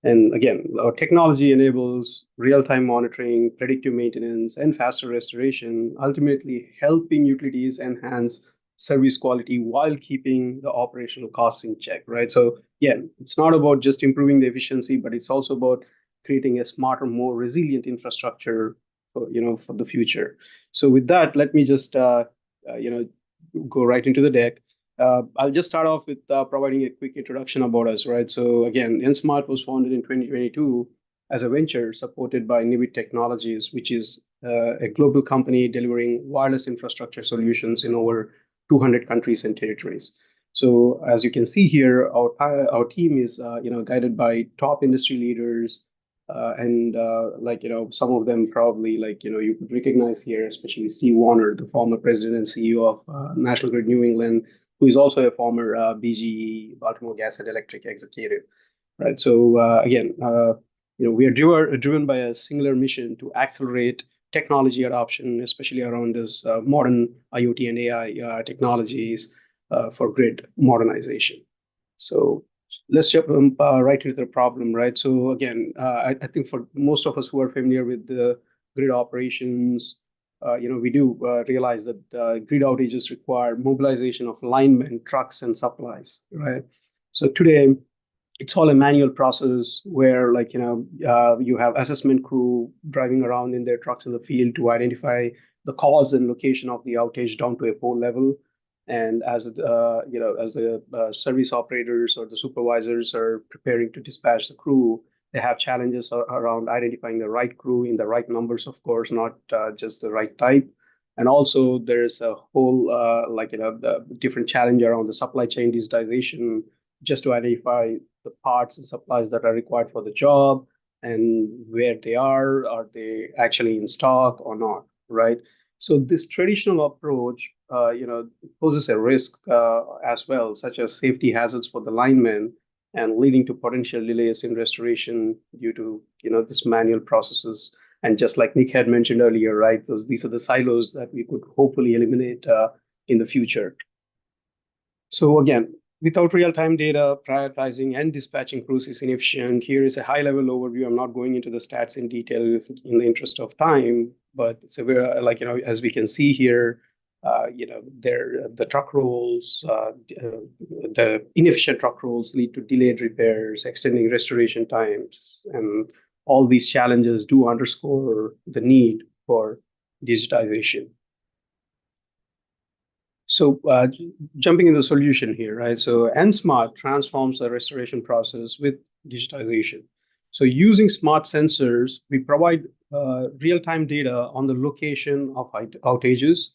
And again, our technology enables real-time monitoring, predictive maintenance, and faster restoration, ultimately helping utilities enhance service quality while keeping the operational costs in check, right? So yeah, it's not about just improving the efficiency, but it's also about creating a smarter, more resilient infrastructure for the future. So with that, let me just go right into the deck. I'll just start off with providing a quick introduction about us, right? So again, Nsmart was founded in 2022 as a venture supported by Nibit Technologies, which is a global company delivering wireless infrastructure solutions in over 200 countries and territories. So as you can see here, our team is guided by top industry leaders, and some of them probably you could recognize here, especially Steve Warner, the former president and CEO of National Grid New England, who is also a former BGE, Baltimore Gas and Electric executive, right? So again, we are driven by a singular mission to accelerate technology adoption, especially around this modern IoT and AI technologies for grid modernization. So let's jump right into the problem, right? So again, I think for most of us who are familiar with the grid operations, we do realize that grid outages require mobilization of linemen, trucks, and supplies, right? So today, it's all a manual process where you have assessment crew driving around in their trucks in the field to identify the cause and location of the outage down to a pole level. And as the service operators or the supervisors are preparing to dispatch the crew, they have challenges around identifying the right crew in the right numbers, of course, not just the right type. And also there's a whole the different challenge around the supply chain digitization, just to identify the parts and supplies that are required for the job and where they are they actually in stock or not, right? So this traditional approach, poses a risk as well, such as safety hazards for the linemen and leading to potential delays in restoration due to this manual processes. And just like Nick had mentioned earlier, right, these are the silos that we could hopefully eliminate in the future. So again, without real-time data, prioritizing and dispatching crews is inefficient. Here is a high-level overview. I'm not going into the stats in detail in the interest of time, but it's a very, as we can see here, the truck rolls, the inefficient truck rolls lead to delayed repairs, extending restoration times, and all these challenges do underscore the need for digitization. So jumping into the solution here, right? So Nsmart transforms the restoration process with digitization. So using smart sensors, we provide real-time data on the location of outages,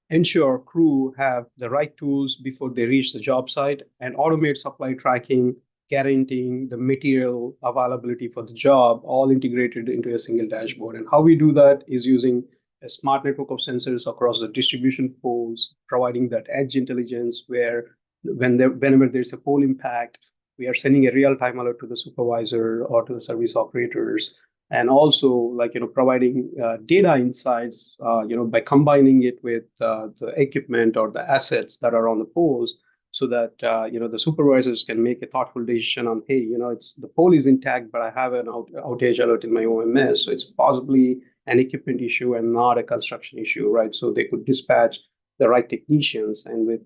ensure crew have the right tools before they reach the job site, and automate supply tracking, guaranteeing the material availability for the job, all integrated into a single dashboard. And how we do that is using a smart network of sensors across the distribution poles, providing that edge intelligence where whenever there's a pole impact, we are sending a real-time alert to the supervisor or to the service operators, and also providing data insights by combining it with the equipment or the assets that are on the poles, so that the supervisors can make a thoughtful decision on, hey, the pole is intact, but I have an outage alert in my OMS, so it's possibly an equipment issue and not a construction issue, right? So they could dispatch the right technicians, and with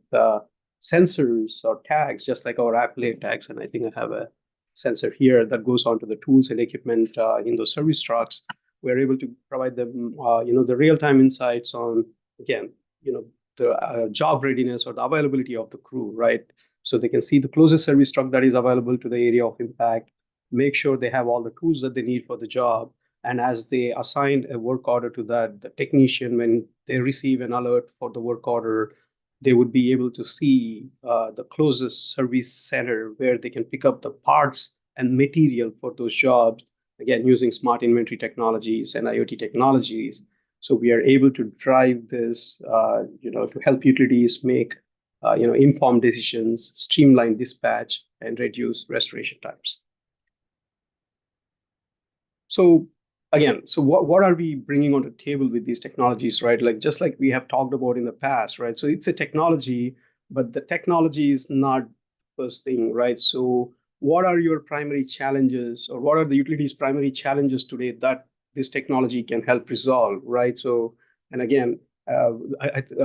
sensors or tags, just like our Applet tags, and I think I have a sensor here that goes onto the tools and equipment in those service trucks, we're able to provide them, the real-time insights on, again, the job readiness or the availability of the crew, right? So they can see the closest service truck that is available to the area of impact, make sure they have all the tools that they need for the job. And as they assign a work order to that, the technician, when they receive an alert for the work order, they would be able to see the closest service center where they can pick up the parts and material for those jobs, again, using smart inventory technologies and IoT technologies. So we are able to drive this, to help utilities make, informed decisions, streamline dispatch, and reduce restoration times. So again, so what are we bringing on the table with these technologies, right? Just like we have talked about in the past, right? So it's a technology but the technology is not the first thing, right? So what are your primary challenges, or what are the utilities' primary challenges today that this technology can help resolve, right? So, and again, I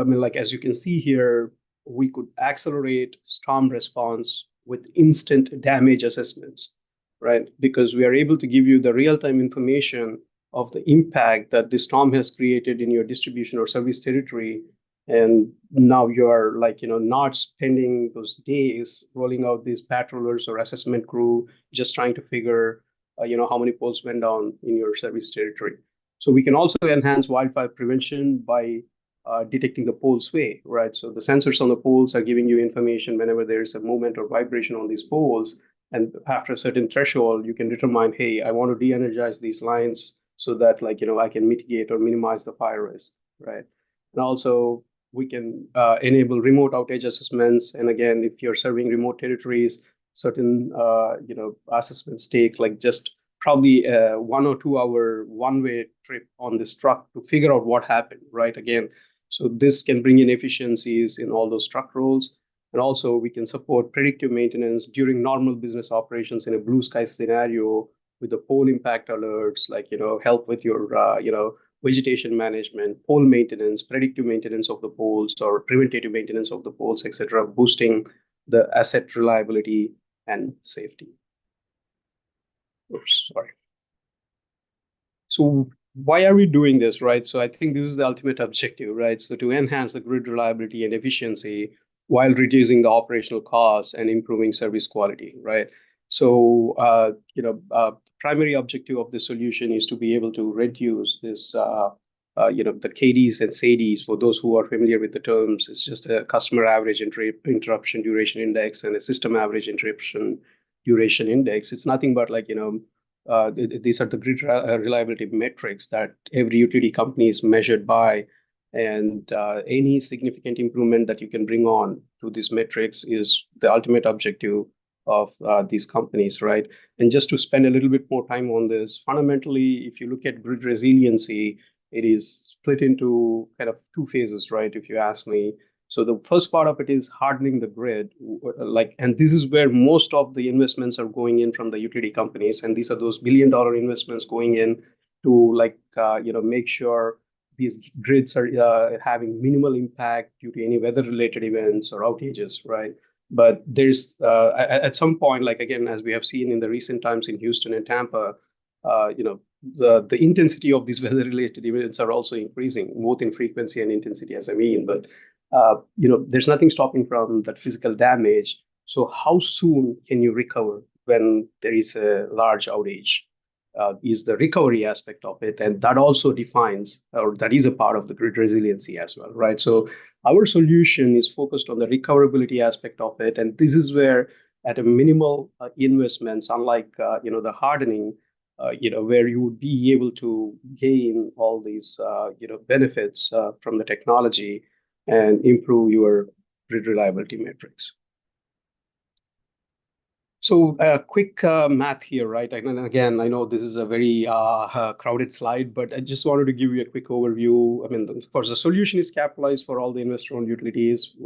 mean, like as you can see here, we could accelerate storm response with instant damage assessments, right? Because we are able to give you the real-time information of the impact that the storm has created in your distribution or service territory. And now you're like, not spending those days rolling out these patrollers or assessment crew, just trying to figure, how many poles went down in your service territory. So we can also enhance wildfire prevention by detecting the pole sway, right? So the sensors on the poles are giving you information whenever there's a movement or vibration on these poles. And after a certain threshold, you can determine, hey, I want to de-energize these lines so that I can mitigate or minimize the fire risk, right? And also we can enable remote outage assessments. And again, if you're serving remote territories, certain assessments take like just probably a 1 or 2 hour one-way trip on this truck to figure out what happened, right? Again, so this can bring in efficiencies in all those truck rolls. And also we can support predictive maintenance during normal business operations in a blue sky scenario with the pole impact alerts, like, help with your, vegetation management, pole maintenance, predictive maintenance of the poles, or preventative maintenance of the poles, etc., boosting the asset reliability and safety. Oops, sorry. So why are we doing this, right? So I think this is the ultimate objective, right? So to enhance the grid reliability and efficiency while reducing the operational costs and improving service quality, right? So, primary objective of the solution is to be able to reduce this, the KDs and SADs. For those who are familiar with the terms, it's just a customer average interruption duration index and a system average interruption duration index. It's nothing but like, these are the grid reliability metrics that every utility company is measured by. And any significant improvement that you can bring on to these metrics is the ultimate objective of these companies, right? And just to spend a little bit more time on this, fundamentally, if you look at grid resiliency, it is split into kind of two phases, right? If you ask me. So the first part of it is hardening the grid, and this is where most of the investments are going in from the utility companies, and these are those billion-dollar investments going in to make sure these grids are having minimal impact due to any weather-related events or outages, right? But there's at some point, like again, as we have seen in the recent times in Houston and Tampa, the intensity of these weather-related events are also increasing, both in frequency and intensity, as I mean. But there's nothing stopping from that physical damage. So how soon can you recover when there is a large outage? Is the recovery aspect of it, and that also defines, or that is a part of the grid resiliency as well, right? So our solution is focused on the recoverability aspect of it, and this is where, at a minimal investments, unlike the hardening, where you would be able to gain all these benefits from the technology and improve your grid reliability metrics. So quick math here, right? And again, I know this is a very crowded slide, but I just wanted to give you a quick overview. I mean, of course, the solution is capitalized for all the investor-owned utilities.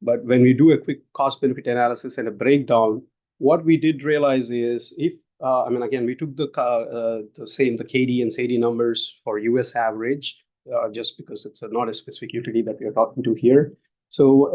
But when we do a quick cost-benefit analysis and a breakdown, what we did realize is again, we took the KD and SAD numbers for US average, just because it's not a specific utility that we are talking to here. So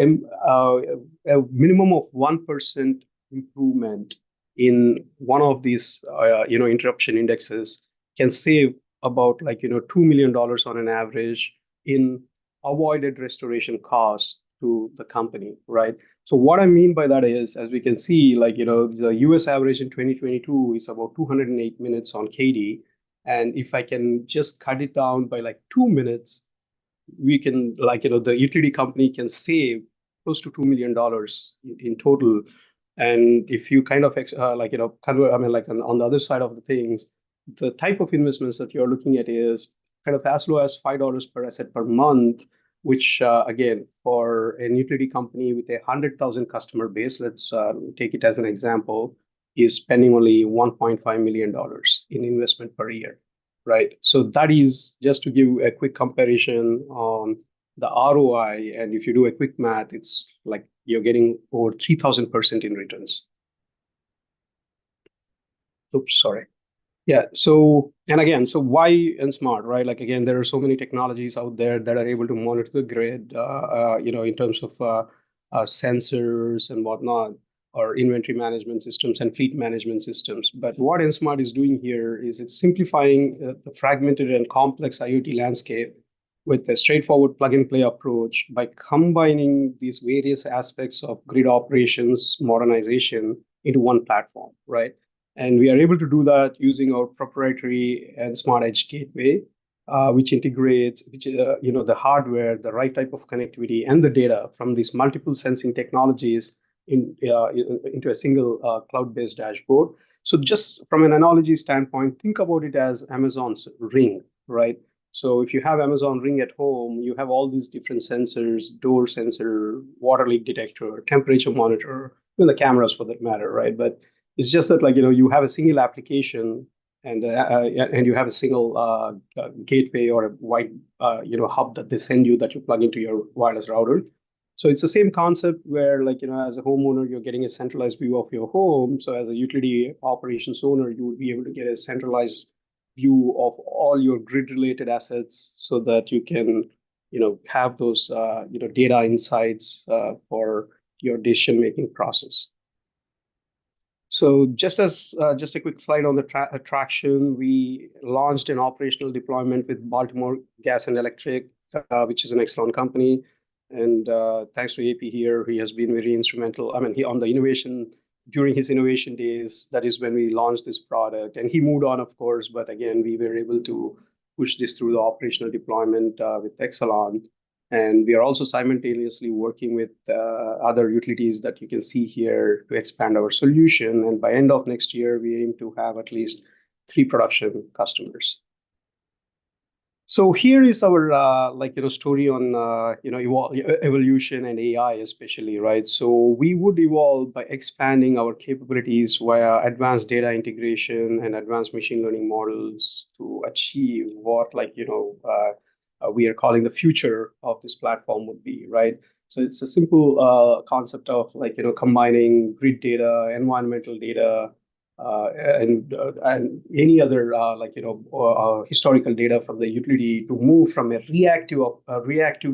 a minimum of 1% improvement in one of these interruption indexes can save about $2 million on an average in avoided restoration costs to the company, right? So what I mean by that is, as we can see, the US average in 2022 is about 208 minutes on KD, and if I can just cut it down by 2 minutes, we can the utility company can save close to $2 million in total. And if you kind of on the other side of the things, the type of investments that you're looking at is kind of as low as $5 per asset per month, which again, for an utility company with 100,000 customer base, let's take it as an example, is spending only $1.5 million in investment per year, right? So that is just to give a quick comparison on the ROI. And if you do a quick math, it's like you're getting over 3,000% in returns. Oops, sorry. Yeah. So, and again, so why Nsmart, right? Like, again, there are so many technologies out there that are able to monitor the grid, in terms of sensors and whatnot, or inventory management systems and fleet management systems. But what Nsmart is doing here is it's simplifying the fragmented and complex IoT landscape with a straightforward plug and play approach by combining these various aspects of grid operations modernization into one platform, right? And we are able to do that using our proprietary and smart edge gateway, which integrates, the hardware, the right type of connectivity, and the data from these multiple sensing technologies into a single cloud-based dashboard. So just from an analogy standpoint, think about it as Amazon's Ring, right? So if you have Amazon Ring at home, you have all these different sensors, door sensor, water leak detector, temperature monitor, even the cameras for that matter, right? But it's just that, like, you have a single application and you have a single gateway or a wide, hub that they send you that you plug into your wireless router. So it's the same concept where, like, as a homeowner, you're getting a centralized view of your home. So as a utility operations owner, you would be able to get a centralized view of all your grid related assets so that you can, have those, data insights for your decision making process. So just a quick slide on the traction, we launched an operational deployment with Baltimore Gas and Electric, which is an excellent company. And thanks to AP here, he has been very instrumental. I mean, during his innovation days, that is when we launched this product. And he moved on, of course, but again, we were able to push this through the operational deployment with Exelon. And we are also simultaneously working with other utilities that you can see here to expand our solution. And by end of next year, we aim to have at least 3 production customers. So here is our story on evolution and AI especially, right? So we would evolve by expanding our capabilities via advanced data integration and advanced machine learning models to achieve what we are calling the future of this platform would be, right? So it's a simple concept of combining grid data, environmental data, and any other historical data from the utility to move from a reactive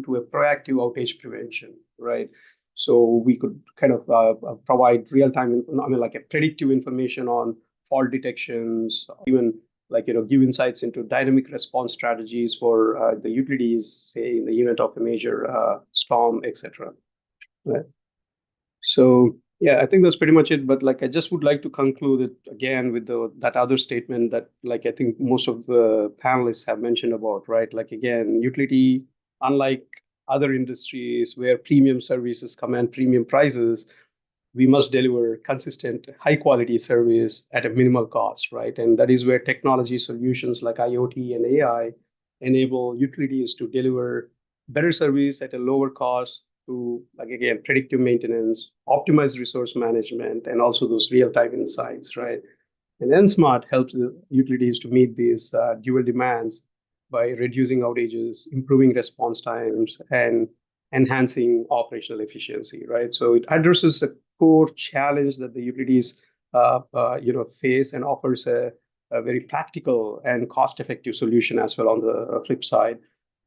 to a proactive outage prevention, right? So we could kind of provide real-time, a predictive information on fault detections, even give insights into dynamic response strategies for the utilities, say in the event of a major storm, etc. Right? So yeah, I think that's pretty much it. But I just would like to conclude it again with that other statement that I think most of the panelists have mentioned about, right? Again, utility, unlike other industries where premium services command premium prices, we must deliver consistent, high quality service at a minimal cost, right? And that is where technology solutions like IoT and AI enable utilities to deliver better service at a lower cost to, again, predictive maintenance, optimized resource management, and also those real-time insights, right? And Nsmart helps the utilities to meet these dual demands by reducing outages, improving response times, and enhancing operational efficiency, right? So it addresses the core challenge that the utilities face and offers a very practical and cost-effective solution as well on the flip side.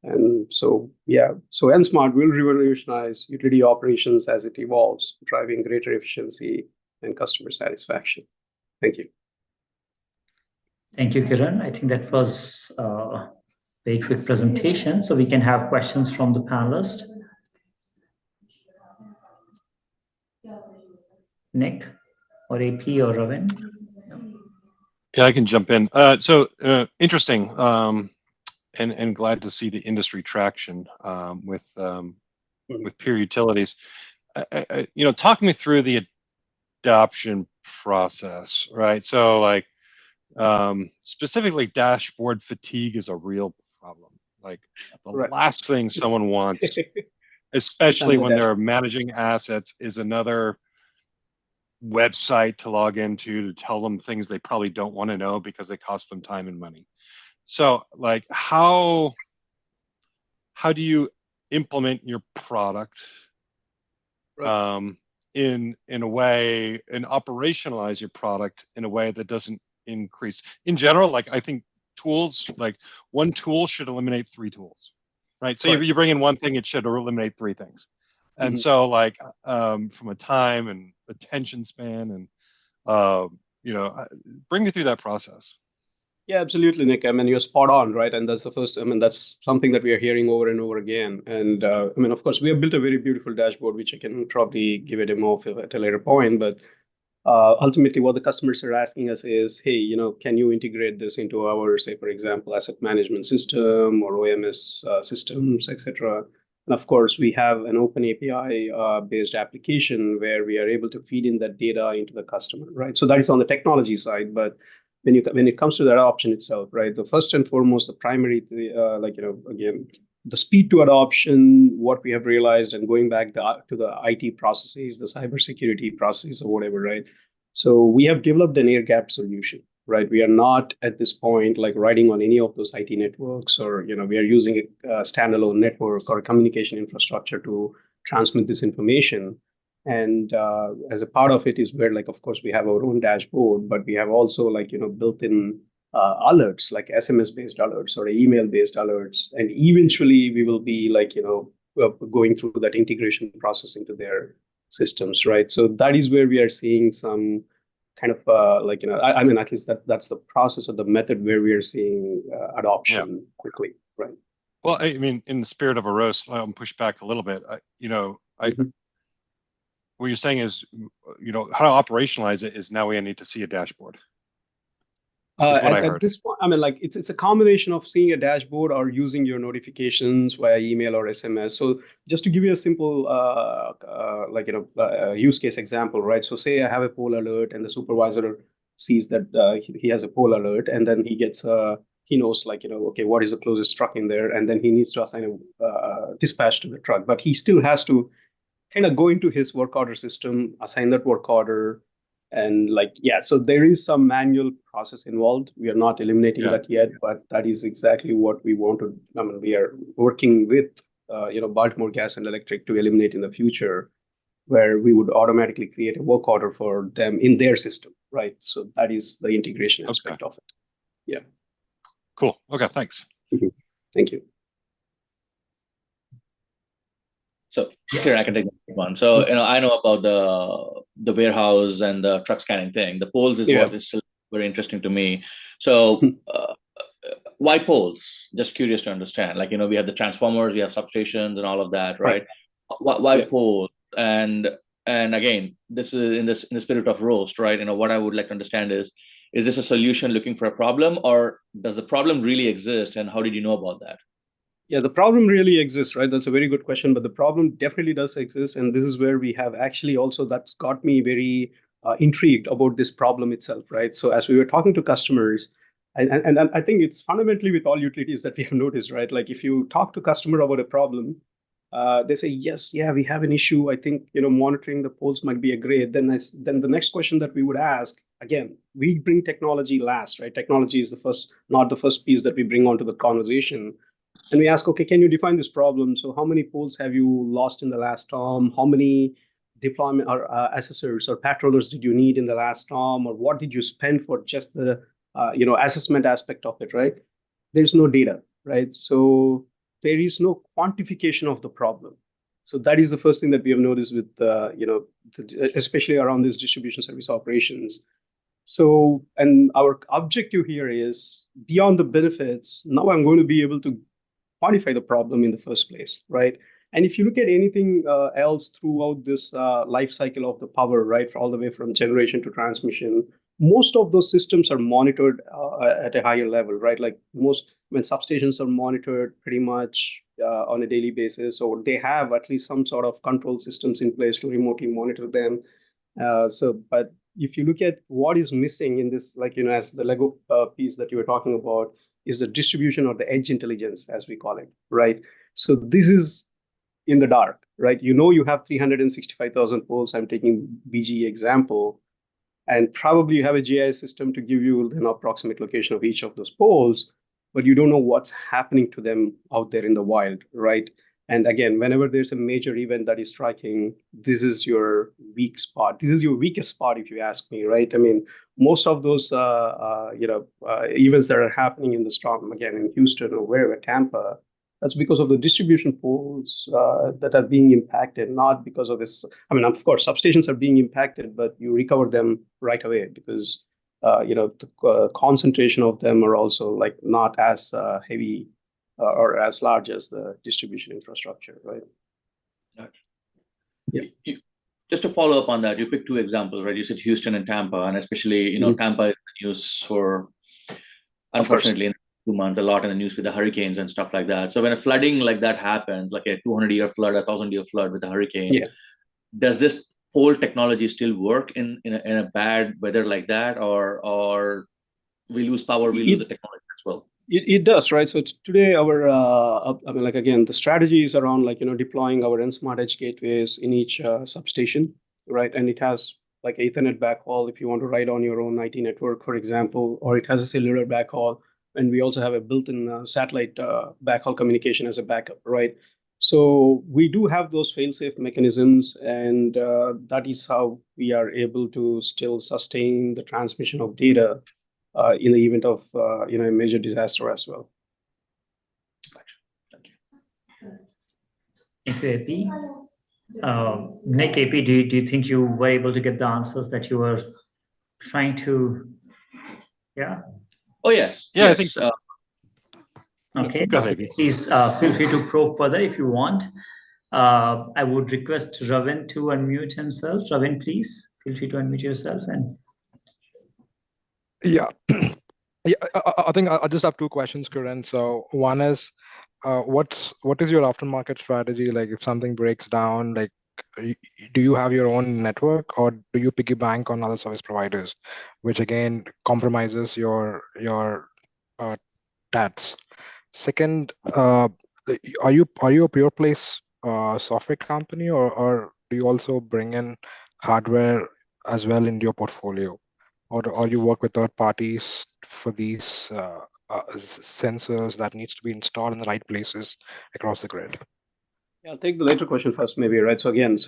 And so, yeah, so Nsmart will revolutionize utility operations as it evolves, driving greater efficiency and customer satisfaction. Thank you. Thank you, Kiran. I think that was a very quick presentation, so we can have questions from the panelists. Nick or AP or Ravin? Yeah, I can jump in. So interesting, and glad to see the industry traction with peer utilities. Talk me through the adoption process, right? So specifically dashboard fatigue is a real problem. The last thing someone wants, especially when they're managing assets, is another website to log into to tell them things they probably don't want to know because they cost them time and money. So how do you implement your product in a way, and operationalize your product in a way that doesn't increase. In general, like I think tools, like one tool should eliminate 3 tools, right? So you bring in one thing, it should eliminate 3 things. And so like from a time and attention span and bring me through that process. Yeah, absolutely, Nick. I mean, you're spot on, right? And that's the first, I mean, that's something that we are hearing over and over again. And I mean, of course, we have built a very beautiful dashboard, which I can probably give a demo of at a later point. But ultimately, what the customers are asking us is, hey, can you integrate this into our, say, for example, asset management system or OMS systems, etc. And of course, we have an open API based application where we are able to feed in that data into the customer, right? So that is on the technology side, but when it comes to the adoption itself, right? The first and foremost, the primary, again, the speed to adoption, what we have realized, and going back to the IT processes, the cybersecurity process or whatever, right? So we have developed an air-gapped solution, right? We are not at this point like riding on any of those IT networks, or we are using a standalone network or a communication infrastructure to transmit this information. And as a part of it is where, like, of course, we have our own dashboard, but we have also built-in alerts, like SMS-based alerts or email-based alerts. And eventually we will be going through that integration process into their systems, right? So that is where we are seeing some kind of I mean, at least that's the process or the method where we are seeing adoption quickly, right? Well, I mean, in the spirit of a roast, I'll push back a little bit. What you're saying is, how to operationalize it is now we need to see a dashboard. At this point, I mean, like it's a combination of seeing a dashboard or using your notifications via email or SMS. So just to give you a simple, use case example, right? So say I have a poll alert and the supervisor sees that he has a poll alert, and then he knows okay, what is the closest truck in there, and then he needs to assign a dispatch to the truck, but he still has to kind of go into his work order system, assign that work order. And so there is some manual process involved. We are not eliminating that yet, but that is exactly what we want to, I mean, we are working with, Baltimore Gas and Electric to eliminate in the future, where we would automatically create a work order for them in their system, right? So that is the integration aspect of it. Yeah. Cool. Okay, thanks. Thank you. So here I can take one. So I know about the warehouse and the truck scanning thing. The polls is what is still very interesting to me. So why polls? Just curious to understand. We have the transformers, we have substations, and all of that, right? Why polls? And again, this is in the spirit of roast, right? What I would like to understand is this a solution looking for a problem, or does the problem really exist, and how did you know about that? Yeah, the problem really exists, right? That's a very good question, but the problem definitely does exist. And this is where we have actually also, that's got me very intrigued about this problem itself, right? So as we were talking to customers, and I think it's fundamentally with all utilities that we have noticed, right? Like if you talk to customer about a problem, they say, yes, yeah, we have an issue. I think, monitoring the polls might be a great. Then the next question that we would ask, again, we bring technology last, right? Technology is not the first piece that we bring onto the conversation. And we ask, okay, can you define this problem? So how many polls have you lost in the last term? How many deployment or assessors or patrollers did you need in the last term? Or what did you spend for just the assessment aspect of it, right? There's no data, right? So there is no quantification of the problem. So that is the first thing that we have noticed with, especially around these distribution service operations. So, and our objective here is beyond the benefits, now I'm going to be able to quantify the problem in the first place, right? And if you look at anything else throughout this life cycle of the power, right, all the way from generation to transmission, most of those systems are monitored at a higher level, right? Like when substations are monitored pretty much on a daily basis, or they have at least some sort of control systems in place to remotely monitor them. But if you look at what is missing in this, as the Lego piece that you were talking about, is the distribution or the edge intelligence, as we call it, right? So this is in the dark, right? You have 365,000 polls. I'm taking BG example, and probably you have a GIS system to give you an approximate location of each of those polls, but you don't know what's happening to them out there in the wild, right? And again, whenever there's a major event that is striking, this is your weak spot. This is your weakest spot, if you ask me, right? I mean, most of those events that are happening in the storm, again in Houston or wherever, Tampa, that's because of the distribution poles that are being impacted, not because of this. I mean, of course, substations are being impacted, but you recover them right away because the concentration of them are also like not as heavy or as large as the distribution infrastructure, right? Yeah. Just to follow up on that, you picked two examples, right? You said Houston and Tampa, and especially, Tampa is in the news for, unfortunately, in 2 months, a lot in the news with the hurricanes and stuff like that. So when a flooding like that happens, like a 200-year flood, a 1,000-year flood with a hurricane, does this whole technology still work in a bad weather like that, or we lose power, we lose the technology as well? It does, right? So today our, again, the strategy is around deploying our N-Smart Edge gateways in each substation, right? And it has like Ethernet backhaul if you want to write on your own IT network, for example, or it has a cellular backhaul. And we also have a built-in satellite backhaul communication as a backup, right? So we do have those fail-safe mechanisms, and that is how we are able to still sustain the transmission of data in the event of a major disaster as well. Thank you, AP. Nick, AP, do you think you were able to get the answers that you were trying to? Yeah. Oh yes. Yeah, yes. I think so. Okay. Go ahead. Please feel free to probe further if you want. I would request Ravin to unmute himself. Ravin, please feel free to unmute yourself and. Yeah, I think I just have two questions, Kiran. So one is, what is your aftermarket strategy? Like if something breaks down, like do you have your own network or do you piggy bank on other service providers, which again compromises your TATs? Second, are you a pure play software company or do you also bring in hardware as well into your portfolio? Or you work with third parties for these sensors that needs to be installed in the right places across the grid? Yeah, I'll take the later question first, maybe, right? So again,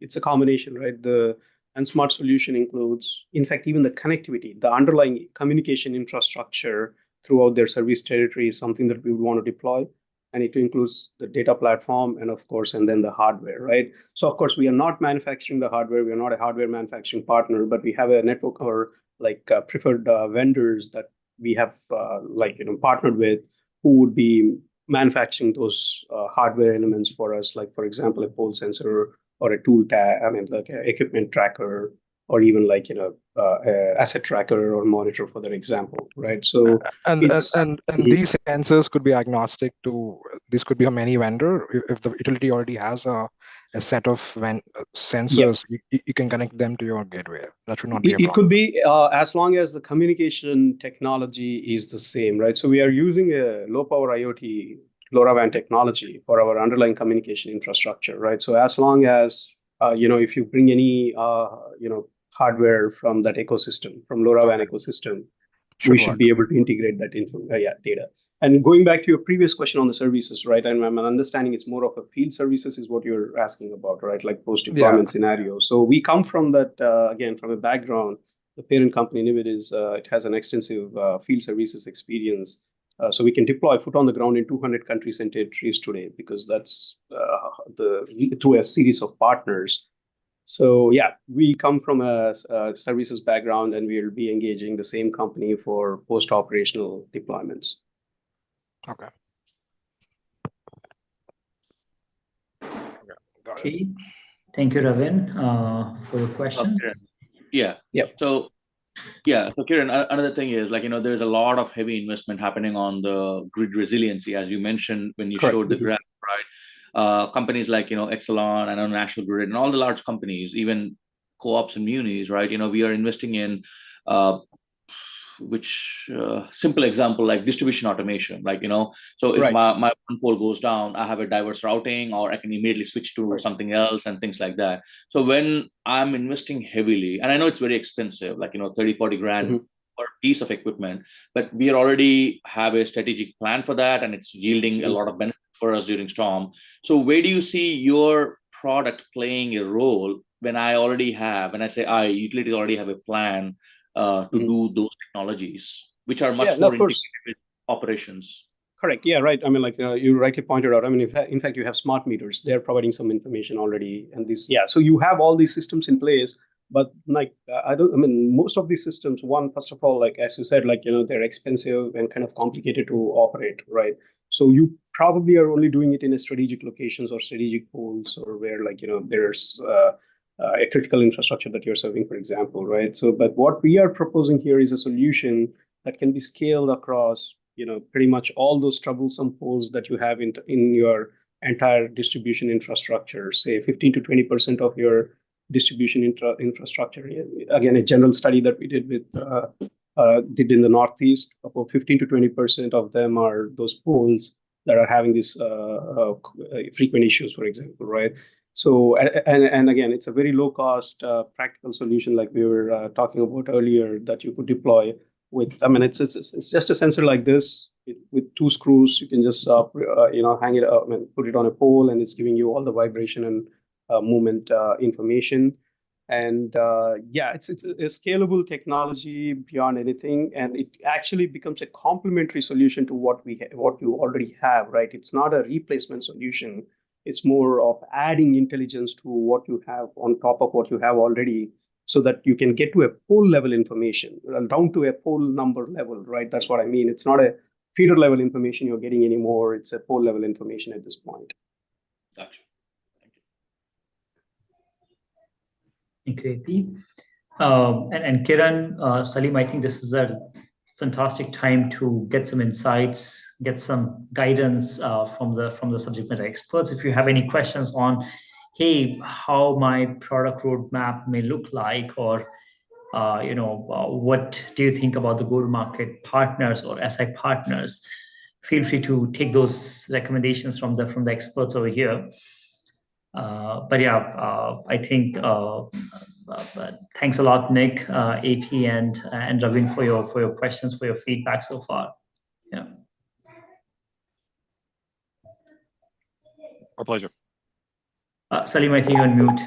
it's a combination, right? The N-Smart solution includes, in fact, even the connectivity, the underlying communication infrastructure throughout their service territory is something that we would want to deploy. And it includes the data platform and of course, and then the hardware, right? So of course, we are not manufacturing the hardware. We are not a hardware manufacturing partner, but we have a network or preferred vendors that we have partnered with who would be manufacturing those hardware elements for us, like for example, a pole sensor or a tool tag, like an equipment tracker, or even asset tracker or monitor for that example, right? So and these sensors could be agnostic to, this could be a many vendor. If the utility already has a set of sensors, you can connect them to your gateway. That should not be a problem. It could be as long as the communication technology is the same, right? So we are using a low power IoT LoRaWAN technology for our underlying communication infrastructure, right? So as long as if you bring any hardware from that ecosystem, from LoRaWAN ecosystem, we should be able to integrate that data. And going back to your previous question on the services, right? And I'm understanding it's more of a field services is what you're asking about, right? Like post-deployment scenario. So we come from that, again, from a background. The parent company, Nivid, it has an extensive field services experience. So we can deploy foot on the ground in 200 countries and territories today, because that's through a series of partners. So yeah, we come from a services background, and we'll be engaging the same company for post-operational deployments. Okay. Okay. Thank you, Ravin, for your questions. Yeah. So Kiran, another thing is there's a lot of heavy investment happening on the grid resiliency, as you mentioned when you showed the graph, right? Companies like Exelon and National Grid and all the large companies, even co-ops and munis, right? We are investing in simple example like distribution automation, so if my one pole goes down, I have a diverse routing, or I can immediately switch to something else and things like that. So when I'm investing heavily, and I know it's very expensive, 30-40 grand per piece of equipment, but we already have a strategic plan for that, and it's yielding a lot of benefits for us during Storm. So where do you see your product playing a role when I say utilities already have a plan to do those technologies, which are much more integrated with operations? Correct. Yeah, right. I mean, like you rightly pointed out, I mean, in fact, you have smart meters. They're providing some information already. And so you have all these systems in place. But like, most of these systems, first of all, like, as you said, like, they're expensive and kind of complicated to operate, right? So you probably are only doing it in a strategic locations or strategic poles, or where, like, there's a critical infrastructure that you're serving, for example, right? So, but what we are proposing here is a solution that can be scaled across, pretty much all those troublesome poles that you have in your entire distribution infrastructure. Say 15 to 20% of your distribution infrastructure. Again, a general study that we did did in the Northeast, about 15 to 20% of them are those poles that are having these frequent issues, for example, right? So, and again, it's a very low cost, practical solution, like we were talking about earlier, that you could deploy with. I mean, it's just a sensor like this with 2 screws. You can just hang it up and put it on a pole, and it's giving you all the vibration and movement information. And it's a scalable technology beyond anything, and it actually becomes a complementary solution to what you already have, right? It's not a replacement solution. It's more of adding intelligence to what you have on top of what you have already, so that you can get to a pole level information, down to a pole number level, right? That's what I mean. It's not a feeder level information you're getting anymore. It's a pole level information at this point. Gotcha. Thank you, AP. And Kiran, Salim, I think this is a fantastic time to get some insights, get some guidance from the subject matter experts. If you have any questions on, hey, how my product roadmap may look like, or what do you think about the go-to-market partners or SI partners, feel free to take those recommendations from the experts over here. I think thanks a lot, Nick, AP, and Ravin for your questions, for your feedback so far. Yeah. Our pleasure. Salim, I think you're on mute.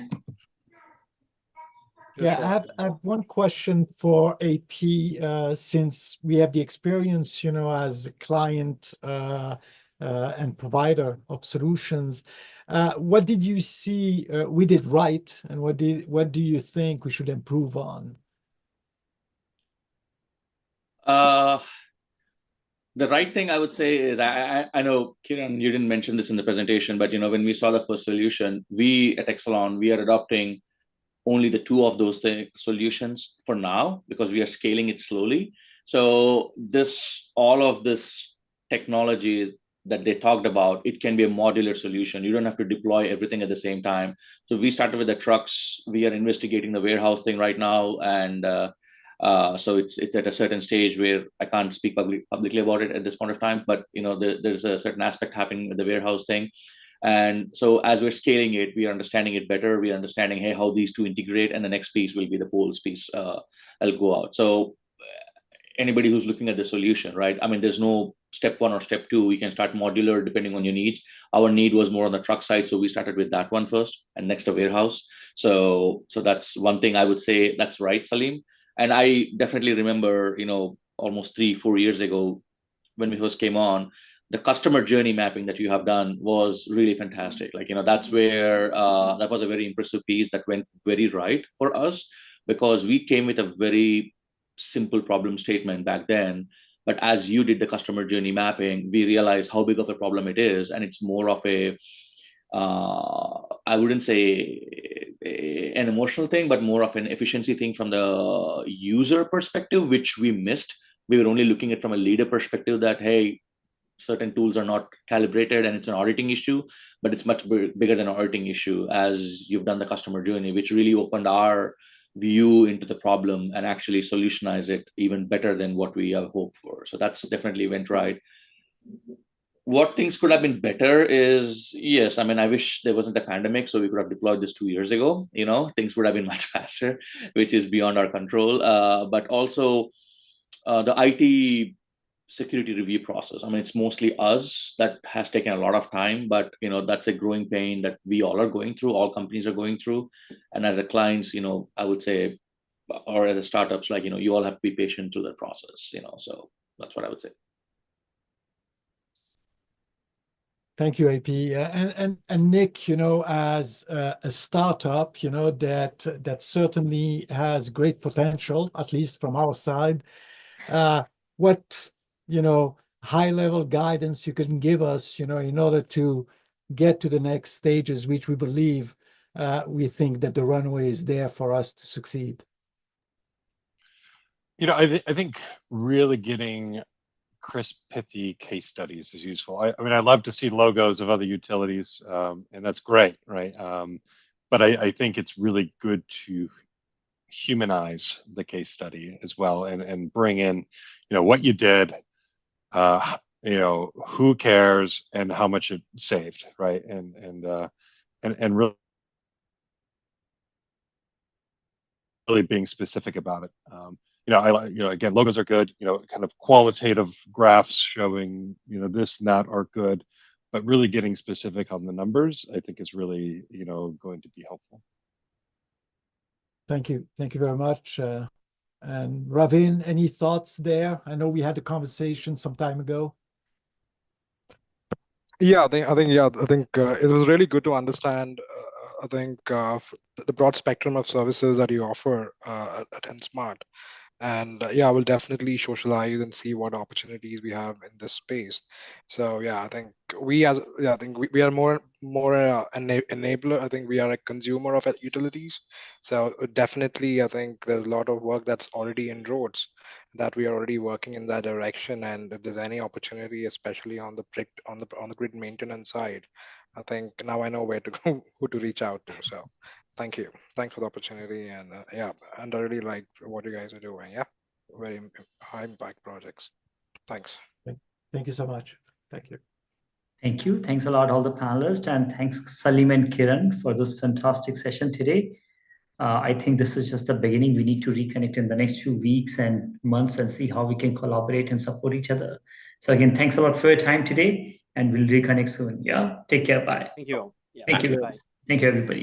Yeah, I have one question for AP, since we have the experience, as a client and provider of solutions. What did you see we did right, and what do you think we should improve on? The right thing I would say is, I know, Kiran, you didn't mention this in the presentation, but when we saw the first solution, we at Exelon, we are adopting only the 2 of those solutions for now, because we are scaling it slowly. So all of this technology that they talked about, it can be a modular solution. You don't have to deploy everything at the same time. So we started with the trucks. We are investigating the warehouse thing right now, and so it's at a certain stage where I can't speak publicly about it at this point of time. But there's a certain aspect happening with the warehouse thing. And so as we're scaling it, we are understanding it better. We are understanding, hey, how these 2 integrate, and the next piece will be the poles piece. I'll go out. So anybody who's looking at the solution, right? I mean, there's no step 1 or step 2. We can start modular depending on your needs. Our need was more on the truck side, so we started with that one first, and next a warehouse. So that's one thing I would say. That's right, Salim. And I definitely remember, almost 3-4 years ago, when we first came on, the customer journey mapping that you have done was really fantastic. Like, that's where that was a very impressive piece that went very right for us, because we came with a very simple problem statement back then. But as you did the customer journey mapping, we realized how big of a problem it is. And it's more of I wouldn't say an emotional thing, but more of an efficiency thing from the user perspective, which we missed. We were only looking at it from a leader perspective that, hey, certain tools are not calibrated and it's an auditing issue, but it's much bigger than an auditing issue, as you've done the customer journey, which really opened our view into the problem and actually solutionize it even better than what we have hoped for. So that's definitely went right. What things could have been better is, yes, I mean, I wish there wasn't a pandemic, so we could have deployed this 2 years ago. Things would have been much faster, which is beyond our control. But also the IT security review process. I mean, it's mostly us that has taken a lot of time, but that's a growing pain that we all are going through, all companies are going through. And as a clients, I would say, or as a startups, like, you all have to be patient through that process, so that's what I would say. Thank you, AP. And Nick, as a startup, that certainly has great potential, at least from our side. What, high-level guidance you can give us, in order to get to the next stages, which we believe, we think that the runway is there for us to succeed? I think really getting crisp, pithy case studies is useful. I mean, I love to see logos of other utilities, and that's great, right? But I think it's really good to humanize the case study as well, and bring in, what you did, who cares, and how much it saved, right? And really being specific about it. Again, logos are good. Kind of qualitative graphs showing, this and that are good, but really getting specific on the numbers, I think, is really, going to be helpful. Thank you. Thank you very much. And Ravin, any thoughts there? I know we had a conversation some time ago. Yeah, I think it was really good to understand. I think the broad spectrum of services that you offer at EnSmart. And I will definitely socialize and see what opportunities we have in this space. So I think we are more enabler. I think we are a consumer of utilities. So definitely, I think there's a lot of work that's already in roads that we are already working in that direction. And if there's any opportunity, especially on the grid maintenance side, I think now I know where to go, who to reach out to. So thank you. Thanks for the opportunity. And and I really like what you guys are doing. Yeah, very high impact projects. Thanks. Thank you so much. Thank you. Thank you. Thanks a lot, all the panelists. And thanks, Salim and Kiran, for this fantastic session today. I think this is just the beginning. We need to reconnect in the next few weeks and months and see how we can collaborate and support each other. So again, thanks a lot for your time today, and we'll reconnect soon. Yeah. Take care. Bye. Thank you all. Yeah, Thank you. bye. Thank you, everybody.